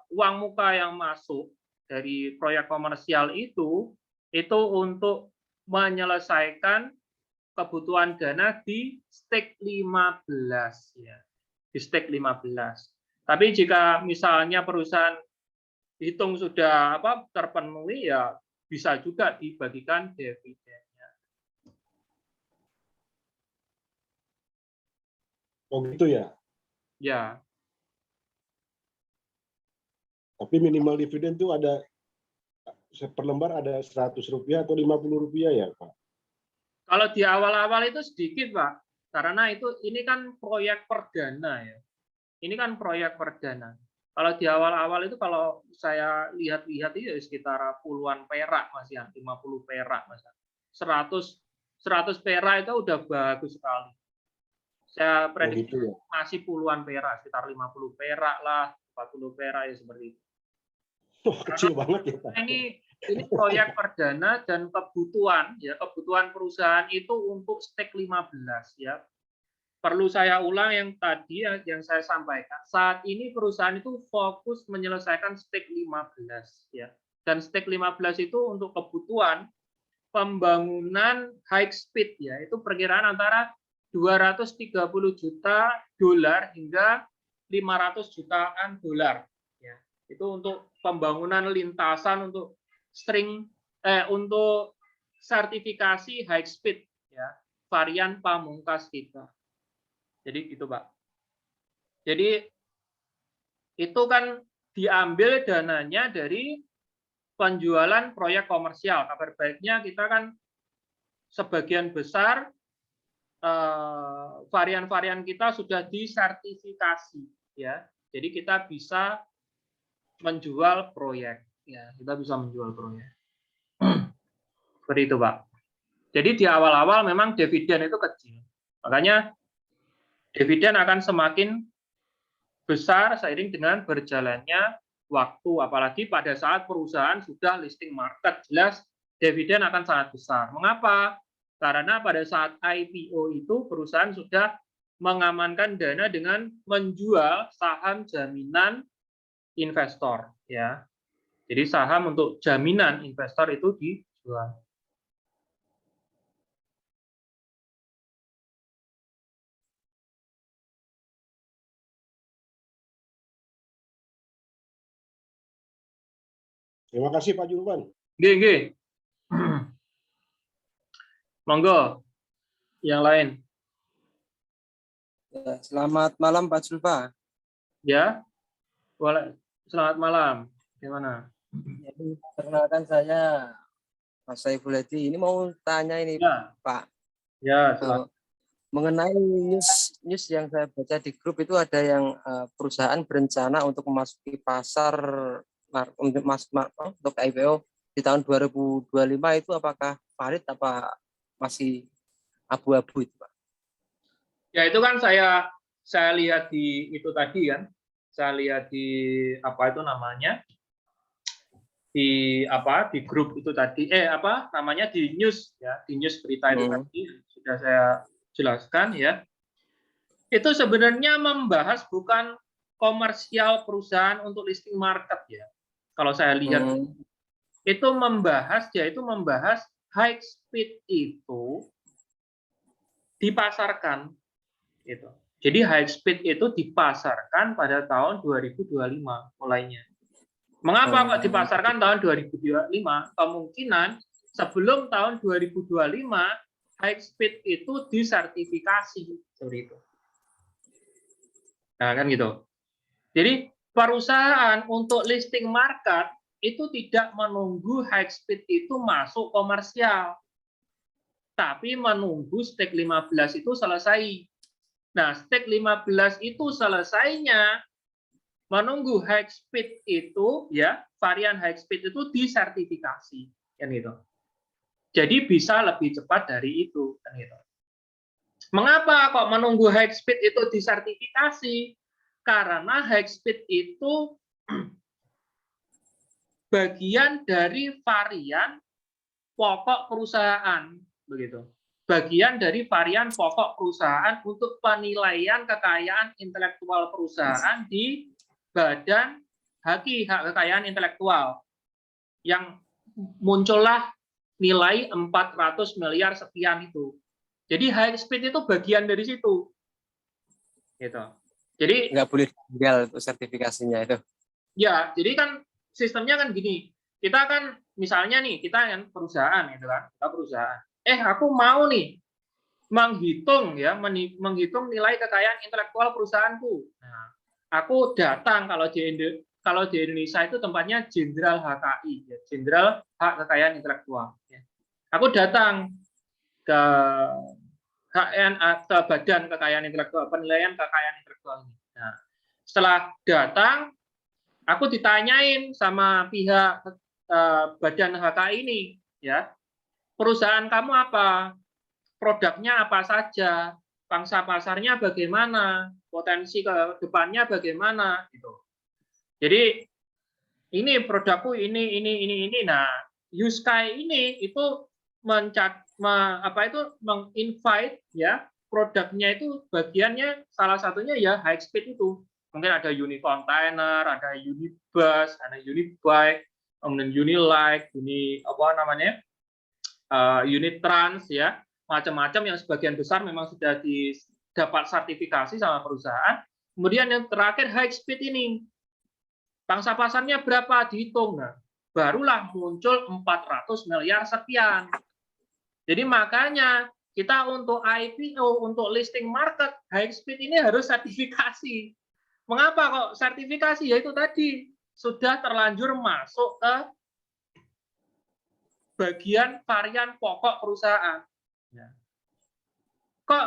uang muka yang masuk dari proyek komersial itu untuk menyelesaikan kebutuhan dana di stake 15 ya. Di stake 15. Tapi jika misalnya perusahaan hitung sudah terpenuhi, ya bisa juga dibagikan dividennya. Oh gitu ya. Ya. Tapi minimal dividen itu ada per lembar ada Rp100 atau Rp50 ya, Pak? Kalau di awal-awal itu sedikit, Pak. Karena ini kan proyek perdana ya. Ini kan proyek perdana. Kalau di awal-awal itu kalau saya lihat-lihat itu sekitar puluhan perak Mas ya, 50 perak Mas. 100 perak itu udah bagus sekali. Saya prediksi gitu ya? masih puluhan perak, sekitar 50 perak lah, 40 perak ya seperti itu. Oh, kecil banget ya, Pak. Ini proyek perdana dan kebutuhan perusahaan itu untuk stake 15 ya. Perlu saya ulang yang tadi yang saya sampaikan. Saat ini perusahaan itu fokus menyelesaikan stake 15 ya. Dan stake 15 itu untuk kebutuhan pembangunan high speed ya. Itu perkiraan antara 230 juta dolar hingga 500 jutaan dolar ya. Itu untuk pembangunan lintasan untuk untuk sertifikasi high speed ya, varian pamungkas kita. Jadi gitu, Pak. Jadi itu kan diambil dananya dari penjualan proyek komersial. Kabar baiknya kita kan sebagian besar varian-varian kita sudah disertifikasi ya. Jadi kita bisa menjual proyek ya, kita bisa menjual proyek. Seperti itu, Pak. Jadi di awal-awal memang dividen itu kecil. Makanya dividen akan semakin besar seiring dengan berjalannya waktu, apalagi pada saat perusahaan sudah listing market, jelas dividen akan sangat besar. Mengapa? Karena pada saat IPO itu perusahaan sudah mengamankan dana dengan menjual saham jaminan investor ya. Jadi saham untuk jaminan investor itu dijual. Terima kasih Pak Julvan. Nggih. Monggo, yang lain. Ya, selamat malam Pak Julfa. Ya, boleh. Selamat malam. Gimana? Jadi perkenalkan saya Mas Saiful Hadi. Ini mau tanya ini ya. Pak. Ya, mengenai news yang saya baca di grup itu ada yang perusahaan berencana untuk memasuki pasar untuk IPO di tahun 2025 itu apakah valid apa masih abu-abu itu Pak? Ya itu kan saya lihat di itu tadi kan. Saya lihat di apa itu namanya? Di grup itu tadi namanya di news ya, di news berita itu tadi sudah saya jelaskan ya. Itu sebenarnya membahas bukan komersial perusahaan untuk listing market ya. Kalau saya lihat itu membahas high speed itu dipasarkan itu. Jadi high speed itu dipasarkan pada tahun 2025 mulainya. Mengapa kok dipasarkan tahun 2025? Kemungkinan sebelum tahun 2025 high speed itu disertifikasi seperti itu. Nah, kan gitu. Jadi perusahaan untuk listing market itu tidak menunggu high speed itu masuk komersial. Tapi menunggu stake 15 itu selesai. Nah, stake 15 itu selesainya menunggu high speed itu ya, varian high speed itu disertifikasi kan gitu. Jadi bisa lebih cepat dari itu kan gitu. Mengapa kok menunggu high speed itu disertifikasi? Karena high speed itu bagian dari varian pokok perusahaan begitu. Bagian dari varian pokok perusahaan untuk penilaian kekayaan intelektual perusahaan di Badan Hak Kekayaan Intelektual. yang muncullah nilai 400 miliar sekian itu. Jadi high speed itu bagian dari situ. Gitu. Jadi nggak boleh tinggal untuk sertifikasinya itu. ya, jadi kan sistemnya kan gini. Kita kan misalnya nih, kita kan perusahaan gitu kan, kita perusahaan. Aku mau nih menghitung menghitung nilai kekayaan intelektual perusahaanku. Nah, aku datang kalau di Indonesia itu tempatnya Jenderal HKI, ya, Jenderal Hak Kekayaan Intelektual. Ya. Aku datang ke Badan Kekayaan Intelektual, penilaian kekayaan intelektual ini. Nah, setelah datang, aku ditanyain sama pihak Badan HKI ini, ya, perusahaan kamu apa, produknya apa saja, pangsa pasarnya bagaimana, potensi ke depannya bagaimana, gitu. Jadi ini produkku ini. Nah, Yuskai ini itu menginvite ya produknya itu bagiannya salah satunya ya high speed itu. Mungkin ada unit container, ada unit bus, ada unit bike, kemudian unit light, unit trans ya, macam-macam yang sebagian besar memang sudah dapat sertifikasi sama perusahaan. Kemudian yang terakhir high speed ini. Pangsa pasarnya berapa dihitung. Nah, barulah muncul 400 miliar sekian. Jadi makanya kita untuk IPO, untuk listing market, high speed ini harus sertifikasi. Mengapa kok sertifikasi? Yaitu tadi, sudah terlanjur masuk ke bagian varian pokok perusahaan. Kok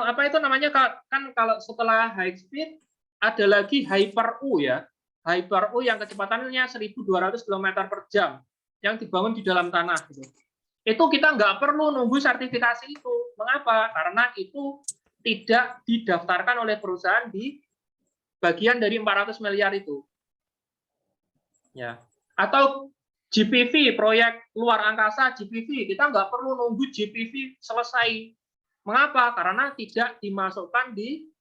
apa itu namanya, kan kalau setelah high speed ada lagi hyper U ya. Hyper U yang kecepatannya 1.200 km per jam yang dibangun di dalam tanah. Itu kita nggak perlu nunggu sertifikasi itu. Mengapa? Karena itu tidak didaftarkan oleh perusahaan di bagian dari 400 miliar itu. Ya. Atau GPV, proyek luar angkasa GPV, kita nggak perlu nunggu GPV selesai. Mengapa? Karena tidak dimasukkan di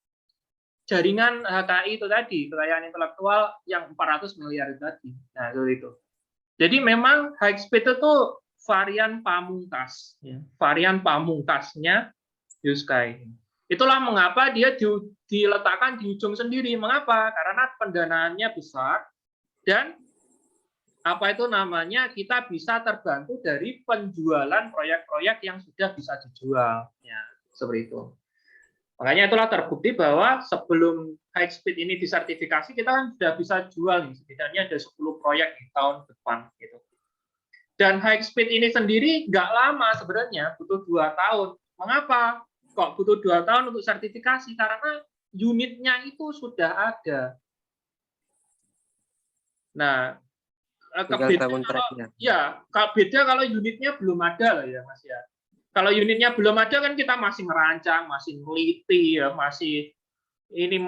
jaringan HKI itu tadi, kekayaan intelektual yang 400 miliar itu tadi. Nah, itu. Jadi memang high speed itu varian pamungkas, ya. Varian pamungkasnya Yuskai. Itulah mengapa dia diletakkan di ujung sendiri. Mengapa? Karena pendanaannya besar dan kita bisa terbantu dari penjualan proyek-proyek yang sudah bisa dijual. Ya, seperti itu. Makanya itulah terbukti bahwa sebelum high speed ini disertifikasi, kita kan sudah bisa jual nih, setidaknya ada 10 proyek di tahun depan. Gitu. Dan high speed ini sendiri nggak lama sebenarnya, butuh 2 tahun. Mengapa? Kok butuh 2 tahun untuk sertifikasi? Karena unitnya itu sudah ada. Nah, beda kalau unitnya belum ada lah ya Mas ya. Kalau unitnya belum ada kan kita masih merancang, masih meliti ya, masih ini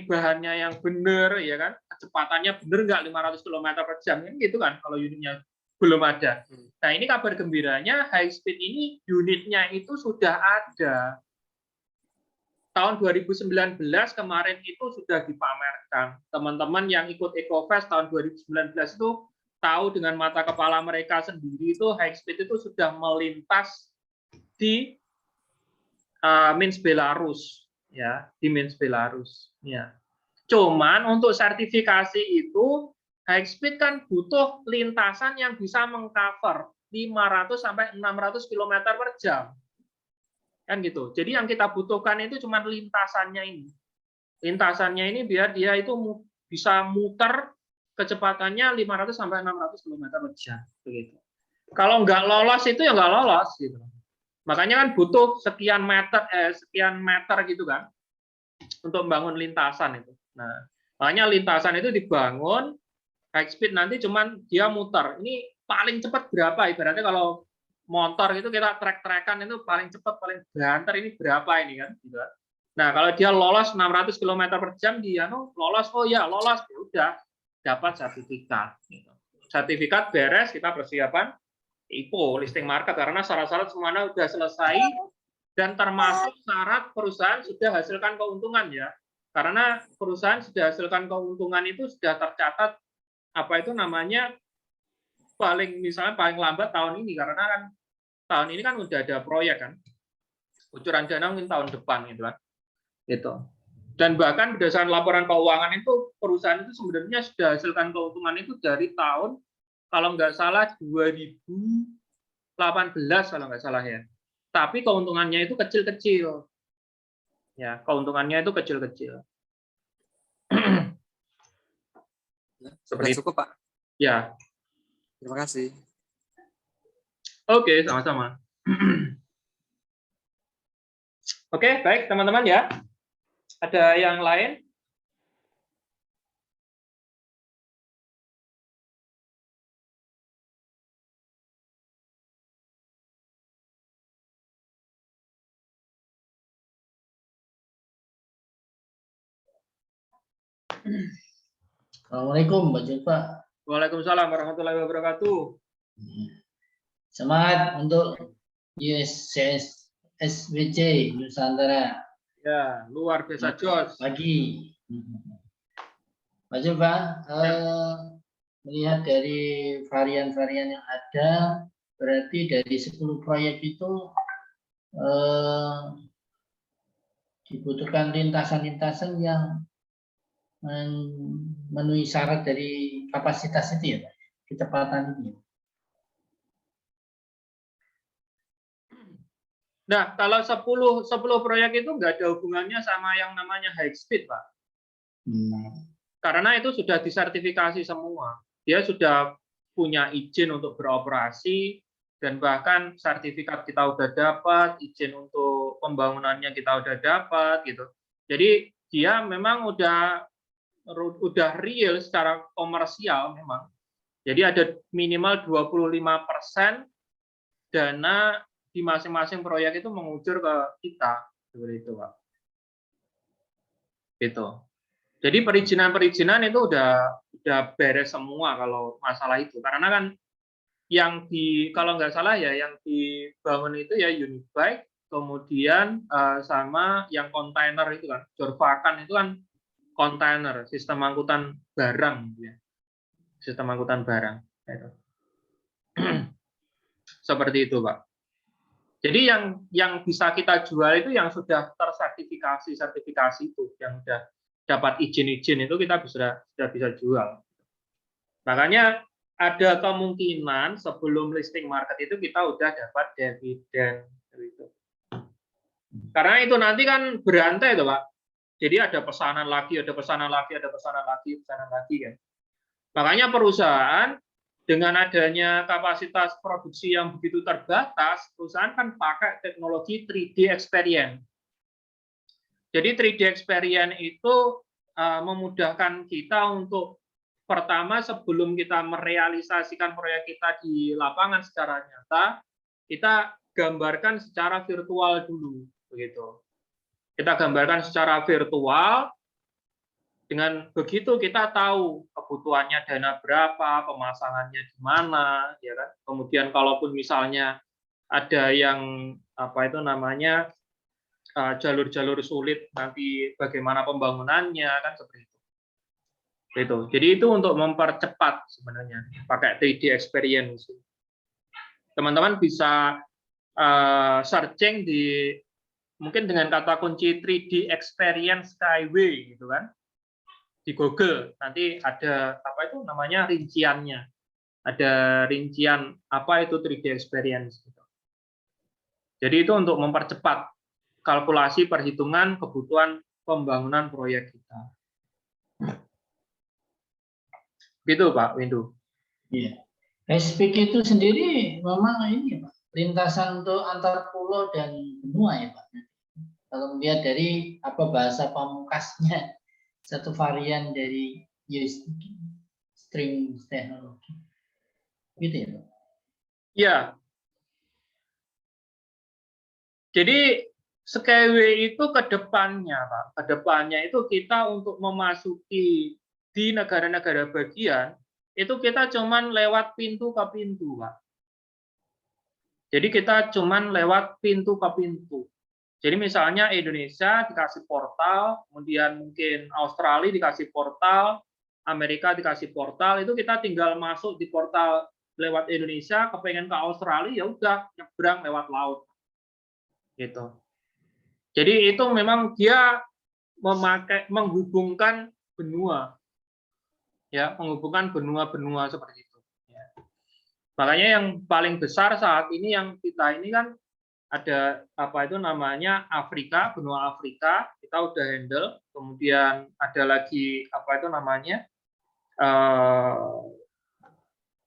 bahannya yang benar ya kan, kecepatannya benar nggak 500 km per jam kan gitu kan kalau unitnya belum ada. Nah ini kabar gembiranya high speed ini unitnya itu sudah ada. Tahun 2019 kemarin itu sudah dipamerkan. Teman-teman yang ikut EcoFest tahun 2019 itu tahu dengan mata kepala mereka sendiri itu high speed itu sudah melintas di Minsk Belarus ya, di Minsk Belarus ya. Cuman untuk sertifikasi itu high speed kan butuh lintasan yang bisa mengcover 500 sampai 600 km per jam. Kan gitu. Jadi yang kita butuhkan itu cuma lintasannya ini. Lintasannya ini biar dia itu bisa muter kecepatannya 500 sampai 600 km per jam begitu. Kalau nggak lolos itu ya nggak lolos gitu. Makanya kan butuh sekian meter gitu kan untuk membangun lintasan itu. Nah, makanya lintasan itu dibangun high speed nanti cuman dia muter. Ini paling cepat berapa ibaratnya kalau motor itu kita trek-trekan itu paling cepat paling banter ini berapa ini kan gitu. Nah, kalau dia lolos 600 km per jam dia lolos, oh ya lolos ya udah dapat sertifikat gitu. Sertifikat beres, kita persiapan IPO, listing market, karena syarat-syarat semuanya sudah selesai dan termasuk syarat perusahaan sudah hasilkan keuntungan ya. Karena perusahaan sudah hasilkan keuntungan itu sudah tercatat apa itu namanya misalnya paling lambat tahun ini, karena kan tahun ini kan udah ada proyek kan, kucuran dana mungkin tahun depan gitu kan, gitu. Dan bahkan berdasarkan laporan keuangan itu perusahaan itu sebenarnya sudah hasilkan keuntungan itu dari tahun, kalau nggak salah 2018 kalau nggak salah ya. Tapi keuntungannya itu kecil-kecil. Ya, keuntungannya itu kecil-kecil. Sudah cukup, Pak. Ya. Terima kasih. Oke, sama-sama. Oke, baik teman-teman ya. Ada yang lain? Assalamualaikum, Mbak Julfa. Waalaikumsalam warahmatullahi wabarakatuh. Semangat untuk USCS SBC Nusantara. Ya, luar biasa jos. Pagi. Mbak Julfa, melihat dari varian-varian yang ada, berarti dari 10 proyek itu dibutuhkan lintasan-lintasan yang memenuhi syarat dari kapasitas itu ya, Pak? Kecepatan ini. Nah, kalau 10 proyek itu nggak ada hubungannya sama yang namanya high speed, Pak. Karena itu sudah disertifikasi semua. Dia sudah punya izin untuk beroperasi, dan bahkan sertifikat kita udah dapat, izin untuk pembangunannya kita udah dapat, gitu. Jadi dia memang udah real secara komersial memang. Jadi ada minimal 25% dana di masing-masing proyek itu mengucur ke kita, seperti itu, Pak. Gitu. Jadi perizinan itu udah beres semua kalau masalah itu. Karena kan yang kalau nggak salah ya, yang dibangun itu ya unit bike, kemudian sama yang kontainer itu kan, Jorvakan itu kan kontainer, sistem angkutan barang, ya. Sistem angkutan barang. Seperti itu, Pak. Jadi yang bisa kita jual itu yang sudah sertifikasi itu, yang sudah dapat izin-izin itu kita sudah bisa jual. Makanya ada kemungkinan sebelum listing market itu kita udah dapat dividen itu. Karena itu nanti kan berantai itu, Pak. Jadi ada pesanan lagi kan. Makanya perusahaan dengan adanya kapasitas produksi yang begitu terbatas, perusahaan kan pakai teknologi 3D experience. Jadi 3D experience itu memudahkan kita untuk pertama sebelum kita merealisasikan proyek kita di lapangan secara nyata, kita gambarkan secara virtual dulu, begitu. Kita gambarkan secara virtual. Dengan begitu kita tahu kebutuhannya dana berapa, pemasangannya di mana, ya kan. Kemudian kalaupun misalnya ada yang jalur-jalur sulit, nanti bagaimana pembangunannya, kan seperti itu. Jadi itu untuk mempercepat sebenarnya pakai 3D experience. Teman-teman bisa searching mungkin dengan kata kunci 3D experience Skyway gitu kan. Di Google nanti ada rinciannya, ada rincian apa itu 3D experience. Jadi itu untuk mempercepat kalkulasi perhitungan kebutuhan pembangunan proyek kita. Gitu, Pak Windu. Iya. Speak itu sendiri memang ini, Pak, lintasan untuk antar pulau dan benua ya, Pak. Kalau melihat dari bahasa pamungkasnya, satu varian dari string teknologi, gitu ya, Pak? Ya. Jadi Skyway itu ke depannya, Pak. Ke depannya itu kita untuk memasuki di negara-negara bagian itu kita cuman lewat pintu ke pintu, Pak. Jadi kita cuman lewat pintu ke pintu. Jadi misalnya Indonesia dikasih portal, kemudian mungkin Australia dikasih portal, Amerika dikasih portal, itu kita tinggal masuk di portal lewat Indonesia, kepengen ke Australia, ya udah nyebrang lewat laut. Gitu. Jadi itu memang dia menghubungkan benua. Ya, menghubungkan benua-benua seperti itu. Ya. Makanya yang paling besar saat ini yang kita ini kan ada apa itu namanya Afrika, benua Afrika, kita udah handle. Kemudian ada lagi apa itu namanya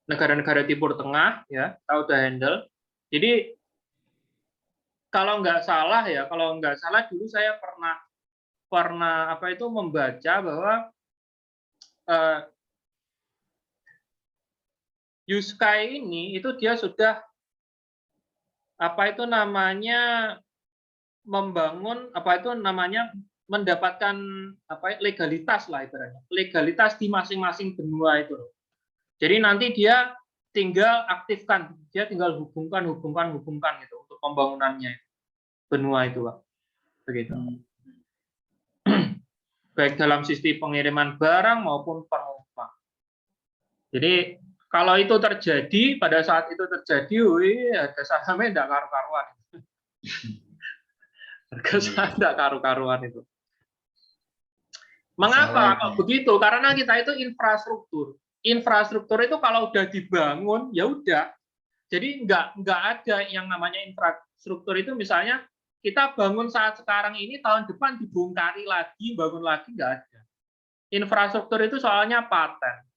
negara-negara Timur Tengah, ya kita udah handle. Jadi kalau nggak salah dulu saya pernah apa itu membaca bahwa Yuskai ini itu dia sudah apa itu namanya membangun apa itu namanya mendapatkan apa legalitas lah ibaratnya, legalitas di masing-masing benua itu. Jadi nanti dia tinggal aktifkan, dia tinggal hubungkan gitu untuk pembangunannya benua itu, Pak. Begitu. Baik dalam sistem pengiriman barang maupun penumpang. Jadi kalau itu terjadi, pada saat itu terjadi, harga sahamnya tidak karu-karuan. Harga saham tidak karu-karuan itu. Mengapa kok begitu? Karena kita itu infrastruktur. Infrastruktur itu kalau udah dibangun, ya udah. Jadi nggak ada yang namanya infrastruktur itu misalnya kita bangun saat sekarang ini, tahun depan dibongkari lagi, bangun lagi, nggak ada. Infrastruktur itu soalnya paten.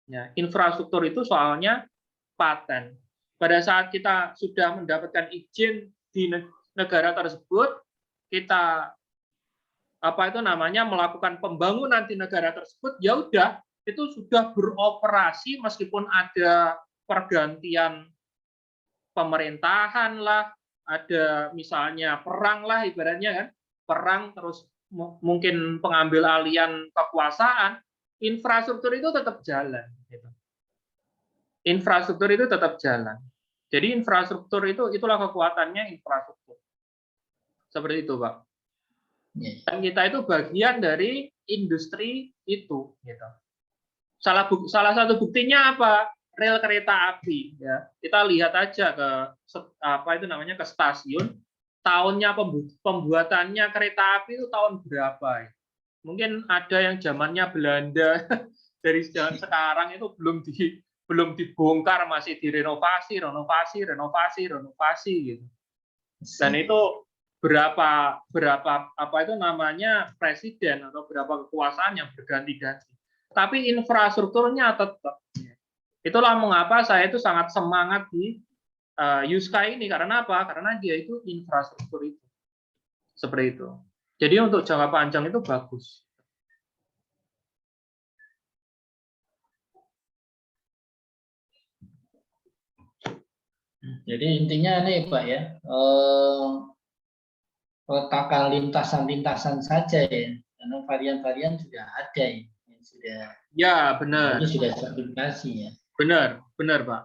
Ya, infrastruktur itu soalnya paten. Pada saat kita sudah mendapatkan izin di negara tersebut, kita apa itu namanya melakukan pembangunan di negara tersebut, ya udah itu sudah beroperasi meskipun ada pergantian pemerintahan lah, ada misalnya perang lah ibaratnya kan, perang terus mungkin pengambil alihan kekuasaan, infrastruktur itu tetap jalan. Gitu. Infrastruktur itu tetap jalan. Jadi infrastruktur itu itulah kekuatannya infrastruktur. Seperti itu, Pak. Dan kita itu bagian dari industri itu. Gitu. Salah satu buktinya apa? Rel kereta api. Ya. Kita lihat aja ke apa itu namanya ke stasiun. Tahunnya pembuatannya kereta api itu tahun berapa? Ya? Mungkin ada yang zamannya Belanda. Dari sekarang itu belum dibongkar, masih direnovasi gitu. Dan itu berapa apa itu namanya presiden atau berapa kekuasaan yang berganti-ganti. Tapi infrastrukturnya tetap. Itulah mengapa saya itu sangat semangat di Yuskai ini, karena apa? Karena dia itu infrastruktur itu. Seperti itu. Jadi untuk jangka panjang itu bagus. Jadi intinya nih Pak ya, letakkan lintasan-lintasan saja ya, karena varian-varian sudah ada ya, yang sudah. Ya benar. Ini sudah sertifikasi ya. Benar Pak.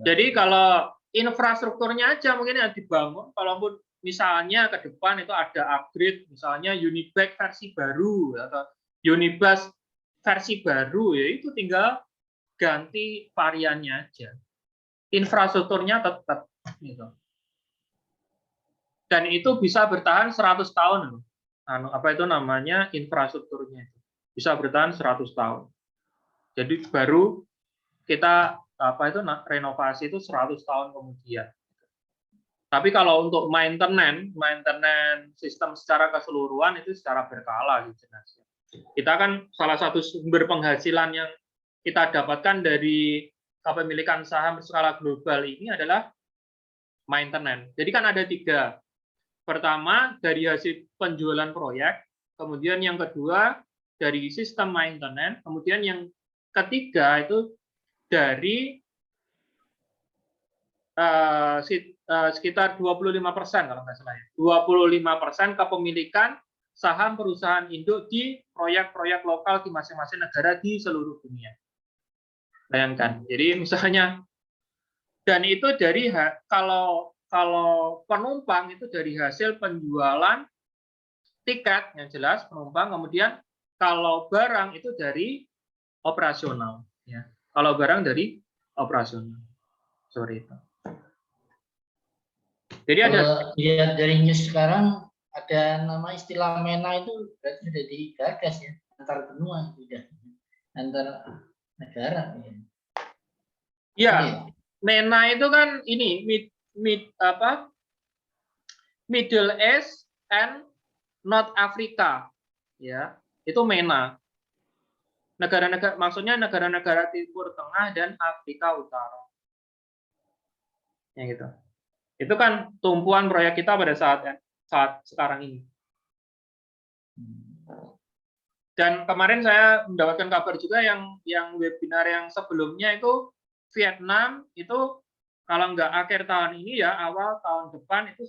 Jadi kalau infrastrukturnya aja mungkin yang dibangun, kalaupun misalnya ke depan itu ada upgrade, misalnya Unibag versi baru atau Unibus versi baru, ya itu tinggal ganti variannya aja. Infrastrukturnya tetap gitu. Dan itu bisa bertahan 100 tahun. Apa itu namanya infrastrukturnya itu. Bisa bertahan 100 tahun. Jadi baru kita apa itu renovasi itu 100 tahun kemudian. Tapi kalau untuk maintenance sistem secara keseluruhan itu secara berkala gitu. Kita kan salah satu sumber penghasilan yang kita dapatkan dari kepemilikan saham berskala global ini adalah maintenance. Jadi kan ada 3. Pertama dari hasil penjualan proyek, kemudian yang kedua dari sistem maintenance, kemudian yang ketiga itu dari sekitar 25% kalau nggak salah ya. 25% kepemilikan saham perusahaan induk di proyek-proyek lokal di masing-masing negara di seluruh dunia. Bayangkan. Jadi misalnya, dan itu dari kalau penumpang itu dari hasil penjualan tiket yang jelas penumpang, kemudian kalau barang itu dari operasional. Ya. Kalau barang dari operasional. Seperti itu. Jadi ada Kalau dilihat dari news sekarang ada nama istilah MENA itu berarti sudah digagas ya, antar benua sudah, antar negara. Ya. ya Oke. MENA itu kan ini Middle East and North Africa, ya itu MENA. Negara-negara maksudnya negara-negara Timur Tengah dan Afrika Utara. Ya gitu. Itu kan tumpuan proyek kita pada saat sekarang ini. Dan kemarin saya mendapatkan kabar juga yang webinar yang sebelumnya itu Vietnam itu kalau nggak akhir tahun ini ya awal tahun depan itu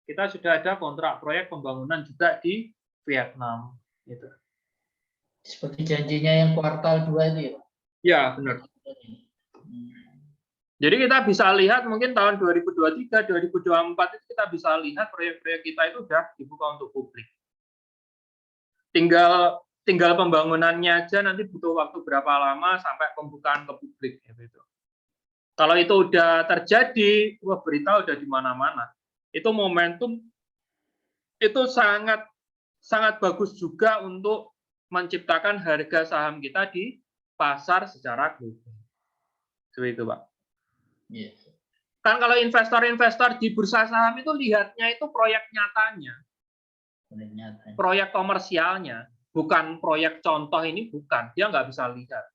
kita sudah ada kontrak proyek pembangunan juga di Vietnam. Gitu. Seperti janjinya yang kuartal 2 itu ya, Pak? Ya benar. Jadi kita bisa lihat mungkin tahun 2023, 2024 itu kita bisa lihat proyek-proyek kita itu sudah dibuka untuk publik. Tinggal pembangunannya aja nanti butuh waktu berapa lama sampai pembukaan ke publik gitu. Kalau itu udah terjadi, wah berita udah di mana-mana. Itu momentum itu sangat bagus juga untuk menciptakan harga saham kita di pasar secara global. Seperti itu, Pak. Yes. Kan kalau investor-investor di bursa saham itu lihatnya itu proyek nyatanya. Proyek komersialnya, bukan proyek contoh ini, bukan. Dia nggak bisa lihat.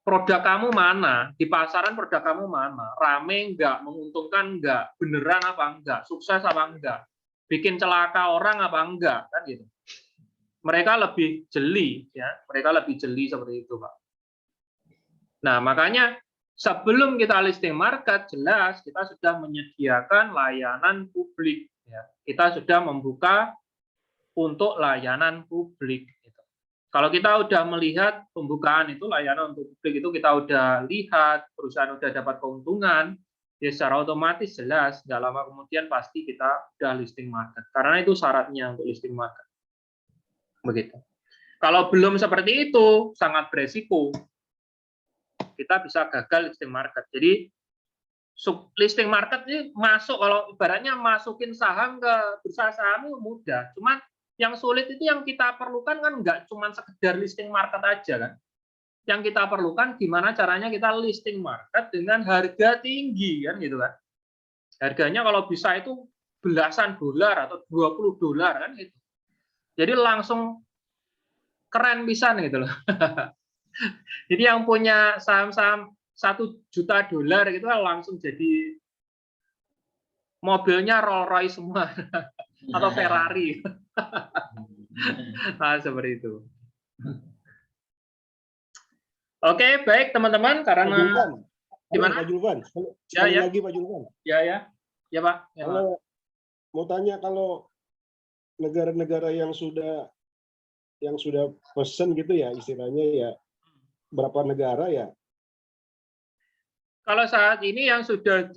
Produk kamu mana? Di pasaran produk kamu mana? Rame nggak? Menguntungkan nggak? Beneran apa enggak? Sukses apa enggak? Bikin celaka orang apa enggak? Kan gitu. Mereka lebih jeli, ya. Mereka lebih jeli seperti itu, Pak. Nah, makanya sebelum kita listing market, jelas kita sudah menyediakan layanan publik. Ya. Kita sudah membuka untuk layanan publik. Gitu. Kalau kita udah melihat pembukaan itu layanan untuk publik itu kita udah lihat perusahaan udah dapat keuntungan, ya secara otomatis jelas nggak lama kemudian pasti kita udah listing market. Karena itu syaratnya untuk listing market. Begitu. Kalau belum seperti itu, sangat beresiko. Kita bisa gagal listing market. Jadi listing market ini masuk, kalau ibaratnya masukin saham ke bursa saham itu mudah. Cuman yang sulit itu yang kita perlukan kan nggak cuma sekedar listing market aja kan. Yang kita perlukan gimana caranya kita listing market dengan harga tinggi kan gitu kan. Harganya kalau bisa itu belasan dolar atau 20 dolar kan gitu. Jadi langsung keren pisan gitu loh. Jadi yang punya saham-saham 1 juta dolar gitu langsung jadi mobilnya Rolls Royce semua atau Ferrari. Nah, seperti itu. Oke, baik teman-teman, karena gimana? Pak Julvan, Ya. lagi Pak Julvan. Ya Pak. Ya, kalau mau tanya, kalau negara-negara yang sudah pesen gitu ya, istilahnya ya, berapa negara ya? Kalau saat ini yang sudah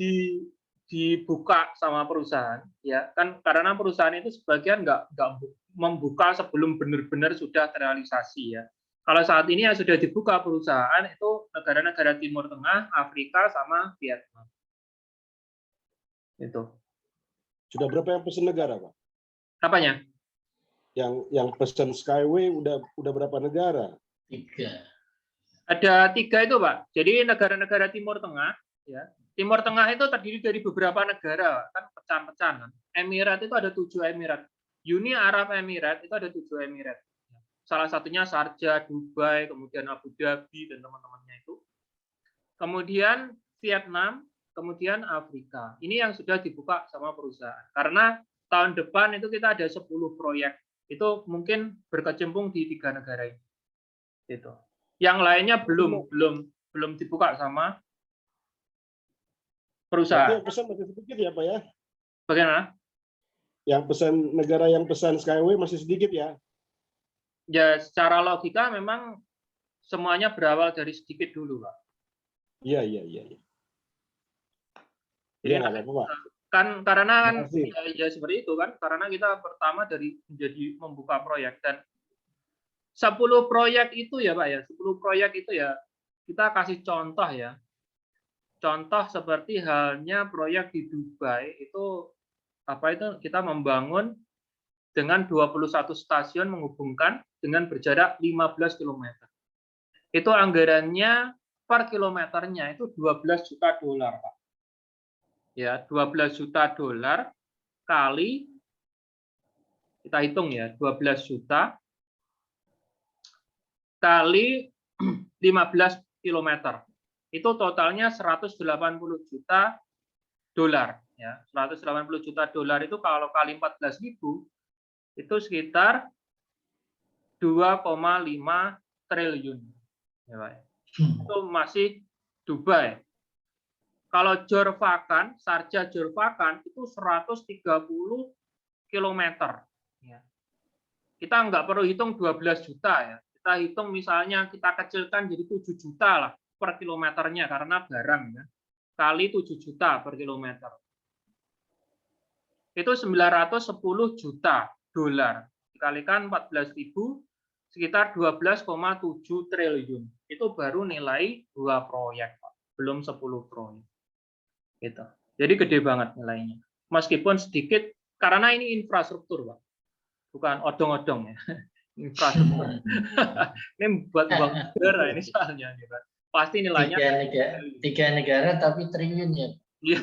dibuka sama perusahaan, ya kan karena perusahaan itu sebagian nggak membuka sebelum benar-benar sudah terrealisasi ya. Kalau saat ini yang sudah dibuka perusahaan itu negara-negara Timur Tengah, Afrika, sama Vietnam. Itu. Sudah berapa yang pesen negara, Pak? Apanya? Yang pesen Skyway udah berapa negara? 3. Ada 3 itu, Pak. Jadi negara-negara Timur Tengah, ya. Timur Tengah itu terdiri dari beberapa negara, kan pecahan-pecahan. Emirat itu ada 7 Emirat. Uni Arab Emirat itu ada 7 Emirat. Salah satunya Sharjah, Dubai, kemudian Abu Dhabi dan teman-temannya itu. Kemudian Vietnam, kemudian Afrika. Ini yang sudah dibuka sama perusahaan. Karena tahun depan itu kita ada 10 proyek. Itu mungkin berkecimpung di 3 negara ini. Gitu. Yang lainnya belum dibuka sama perusahaan. Yang pesan masih sedikit ya, Pak ya? Bagaimana? Yang pesan negara yang pesan Skyway masih sedikit ya? Ya, secara logika memang semuanya berawal dari sedikit dulu, Pak. Iya. Jadi ya, nggak apa-apa, Pak. Kan karena kan ya seperti itu kan, karena kita pertama dari menjadi membuka proyek dan 10 proyek itu ya Pak ya, 10 proyek itu ya kita kasih contoh ya. Contoh seperti halnya proyek di Dubai itu kita membangun dengan 21 stasiun menghubungkan dengan berjarak 15 km. Itu anggarannya per kilometernya itu 12 juta dolar, Pak. Ya, 12 juta dolar kali, kita hitung ya, 12 juta kali 15 km. Itu totalnya 180 juta dolar. Ya, 180 juta dolar itu kalau kali 14.000 itu sekitar 2,5 triliun. Ya, Pak. Itu masih Dubai. Kalau Jorvakan, Sharjah Jorvakan itu 130 km. Ya. Kita nggak perlu hitung 12 juta ya. Kita hitung misalnya kita kecilkan jadi 7 juta lah per kilometernya karena barang ya. Kali 7 juta per kilometer. Itu 910 juta dolar. Dikalikan 14.000 sekitar 12,7 triliun. Itu baru nilai 2 proyek, Pak. Belum 10 proyek. Gitu. Jadi gede banget nilainya. Meskipun sedikit karena ini infrastruktur, Pak. Bukan odong-odong ya. Infrastruktur. Ini buat bank negara ini soalnya gitu. Pasti nilainya 3 negara tapi triliun ya. Iya.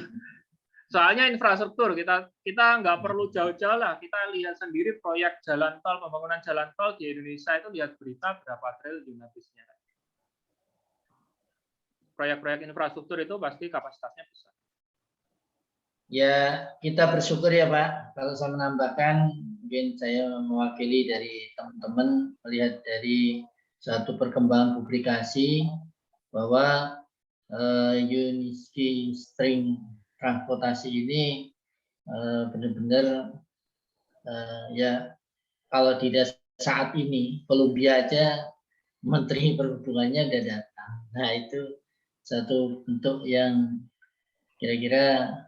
Soalnya infrastruktur kita nggak perlu jauh-jauh lah. Kita lihat sendiri proyek jalan tol, pembangunan jalan tol di Indonesia itu lihat berita berapa triliun habisnya. Proyek-proyek infrastruktur itu pasti kapasitasnya besar. Ya, kita bersyukur ya Pak. Kalau saya menambahkan, mungkin saya mewakili dari teman-teman melihat dari satu perkembangan publikasi bahwa Uniski String transportasi ini benar-benar ya kalau tidak saat ini Columbia aja Menteri Perhubungannya udah datang. Nah itu satu bentuk yang kira-kira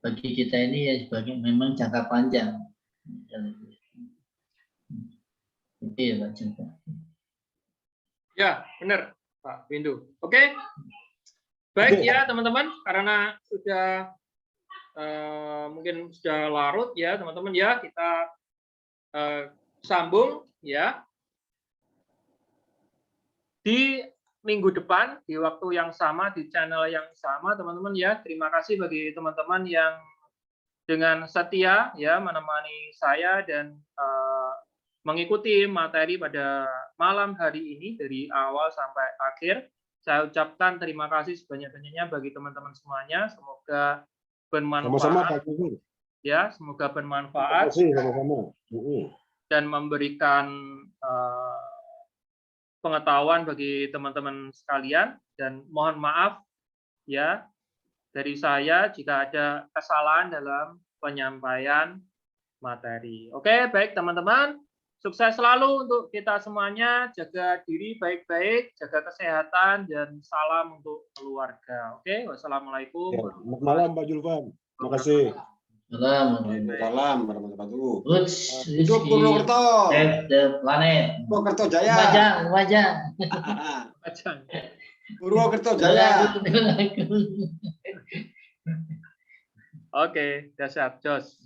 bagi kita ini ya sebagai memang jangka panjang. Itu ya Pak Joko. Ya benar Pak Windu. Oke. Baik ya teman-teman, karena sudah mungkin sudah larut ya teman-teman ya, kita sambung ya di minggu depan di waktu yang sama di channel yang sama teman-teman ya. Terima kasih bagi teman-teman yang dengan setia ya menemani saya dan mengikuti materi pada malam hari ini dari awal sampai akhir. Saya ucapkan terima kasih sebanyak-banyaknya bagi teman-teman semuanya. Semoga bermanfaat. Sama-sama Pak Gubernur. Ya, semoga bermanfaat. Terima kasih sama-sama. Dan memberikan pengetahuan bagi teman-teman sekalian. Dan mohon maaf ya dari saya jika ada kesalahan dalam penyampaian materi. Oke, baik teman-teman. Sukses selalu untuk kita semuanya, jaga diri baik-baik, jaga kesehatan, dan salam untuk keluarga. Oke, wassalamualaikum. Ya, selamat malam Pak Julvan. Terima kasih. Waalaikumsalam warahmatullahi wabarakatuh. Hidup Purwokerto. Save the planet. Purwokerto Jaya. Wajang. Purwokerto Jaya. Oke, dahsyat, Jos.